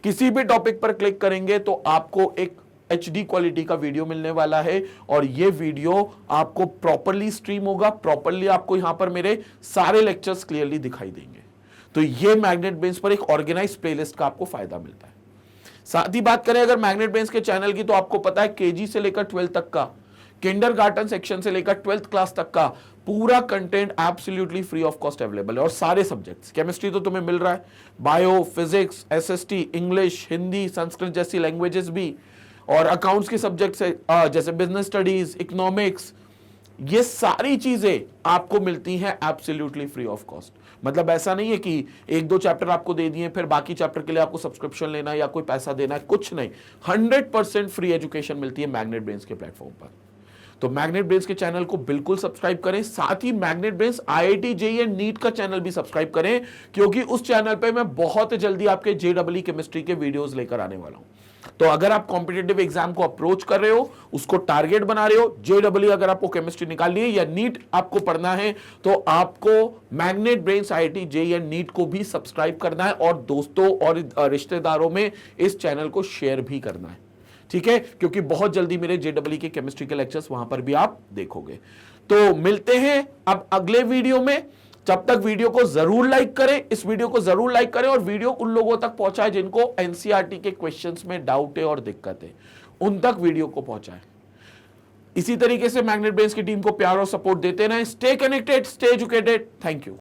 [SPEAKER 1] किसी भी टॉपिक पर क्लिक करेंगे तो आपको एक HD क्वालिटी का वीडियो मिलने वाला है और ये वीडियो आपको प्रॉपरली स्ट्रीम होगा, प्रॉपरली आपको यहां पर मेरे सारे लेक्चर्स क्लियरली दिखाई देंगे। तो ये मैग्नेट ब्रेन्स पर एक ऑर्गेनाइज्ड प्लेलिस्ट का आपको फायदा मिलता है। साथ ही बात करें अगर मैग्नेट ब्रेन्स के चैनल की, तो आपको पता है KG से लेकर 12th तक का, किंडरगार्टन सेक्शन से लेकर 12th क्लास तक का पूरा content absolutely free of cost available है। और सारे सब्जेक्ट्स, केमिस्ट्री तो तुम्हें मिल रहा है, bio, physics, SST, English, Hindi, Sanskrit जैसी लैंग्वेजेस भी, और अकाउंट्स के सब्जेक्ट्स जैसे बिजनेस स्टडीज, इकोनॉमिक्स, ये सारी चीजें आपको मिलती हैं एब्सोल्युटली फ्री ऑफ कॉस्ट। मतलब ऐसा नहीं है कि एक दो चैप्टर आपको दे दिए फिर बाकी चैप्टर के लिए आपको सब्सक्रिप्शन लेना है या कोई पैसा देना है, कुछ नहीं। 100% फ्री एजुकेशन मिलती है मैग्नेट ब्रेन्स के प्लेटफॉर्म पर। तो मैग्नेट ब्रेन्स के चैनल को बिल्कुल सब्सक्राइब करें, साथ ही magnet brains IIT JEE and NEET का चैनल भी सब्सक्राइब करें, क्योंकि उस चैनल पे मैं बहुत जल्दी आपके JEE केमिस्ट्री के वीडियोस लेकर आने वाला हूं। तो अगर आप कॉम्पिटिटिव एग्जाम को अप्रोच कर रहे हो, उसको टारगेट बना रहे हो, JEE अगर आपको केमिस्ट्री निकालनी है या नीट आपको पढ़ना है, तो आपको magnet brains IIT JEE and NEET को भी सब्सक्राइब करना है और दोस्तों और रिश्तेदारों में इस चैनल को शेयर भी करना है, ठीक है? क्योंकि बहुत जल्दी मेरे JEE के केमिस्ट्री के लेक्चर्स वहां पर भी आप देखोगे। तो मिलते हैं अब अगले वीडियो में। जब तक वीडियो को जरूर लाइक करें, इस वीडियो को जरूर लाइक करें और वीडियो उन लोगों तक पहुंचाएं जिनको NCERT के क्वेश्चंस में डाउट है और दिक्कत है, उन तक वीडियो को पहुंचाएं। इसी तरीके से मैग्नेट ब्रेन्स की टीम को प्यार और सपोर्ट देते रहें। Stay connected, stay educated. Thank you.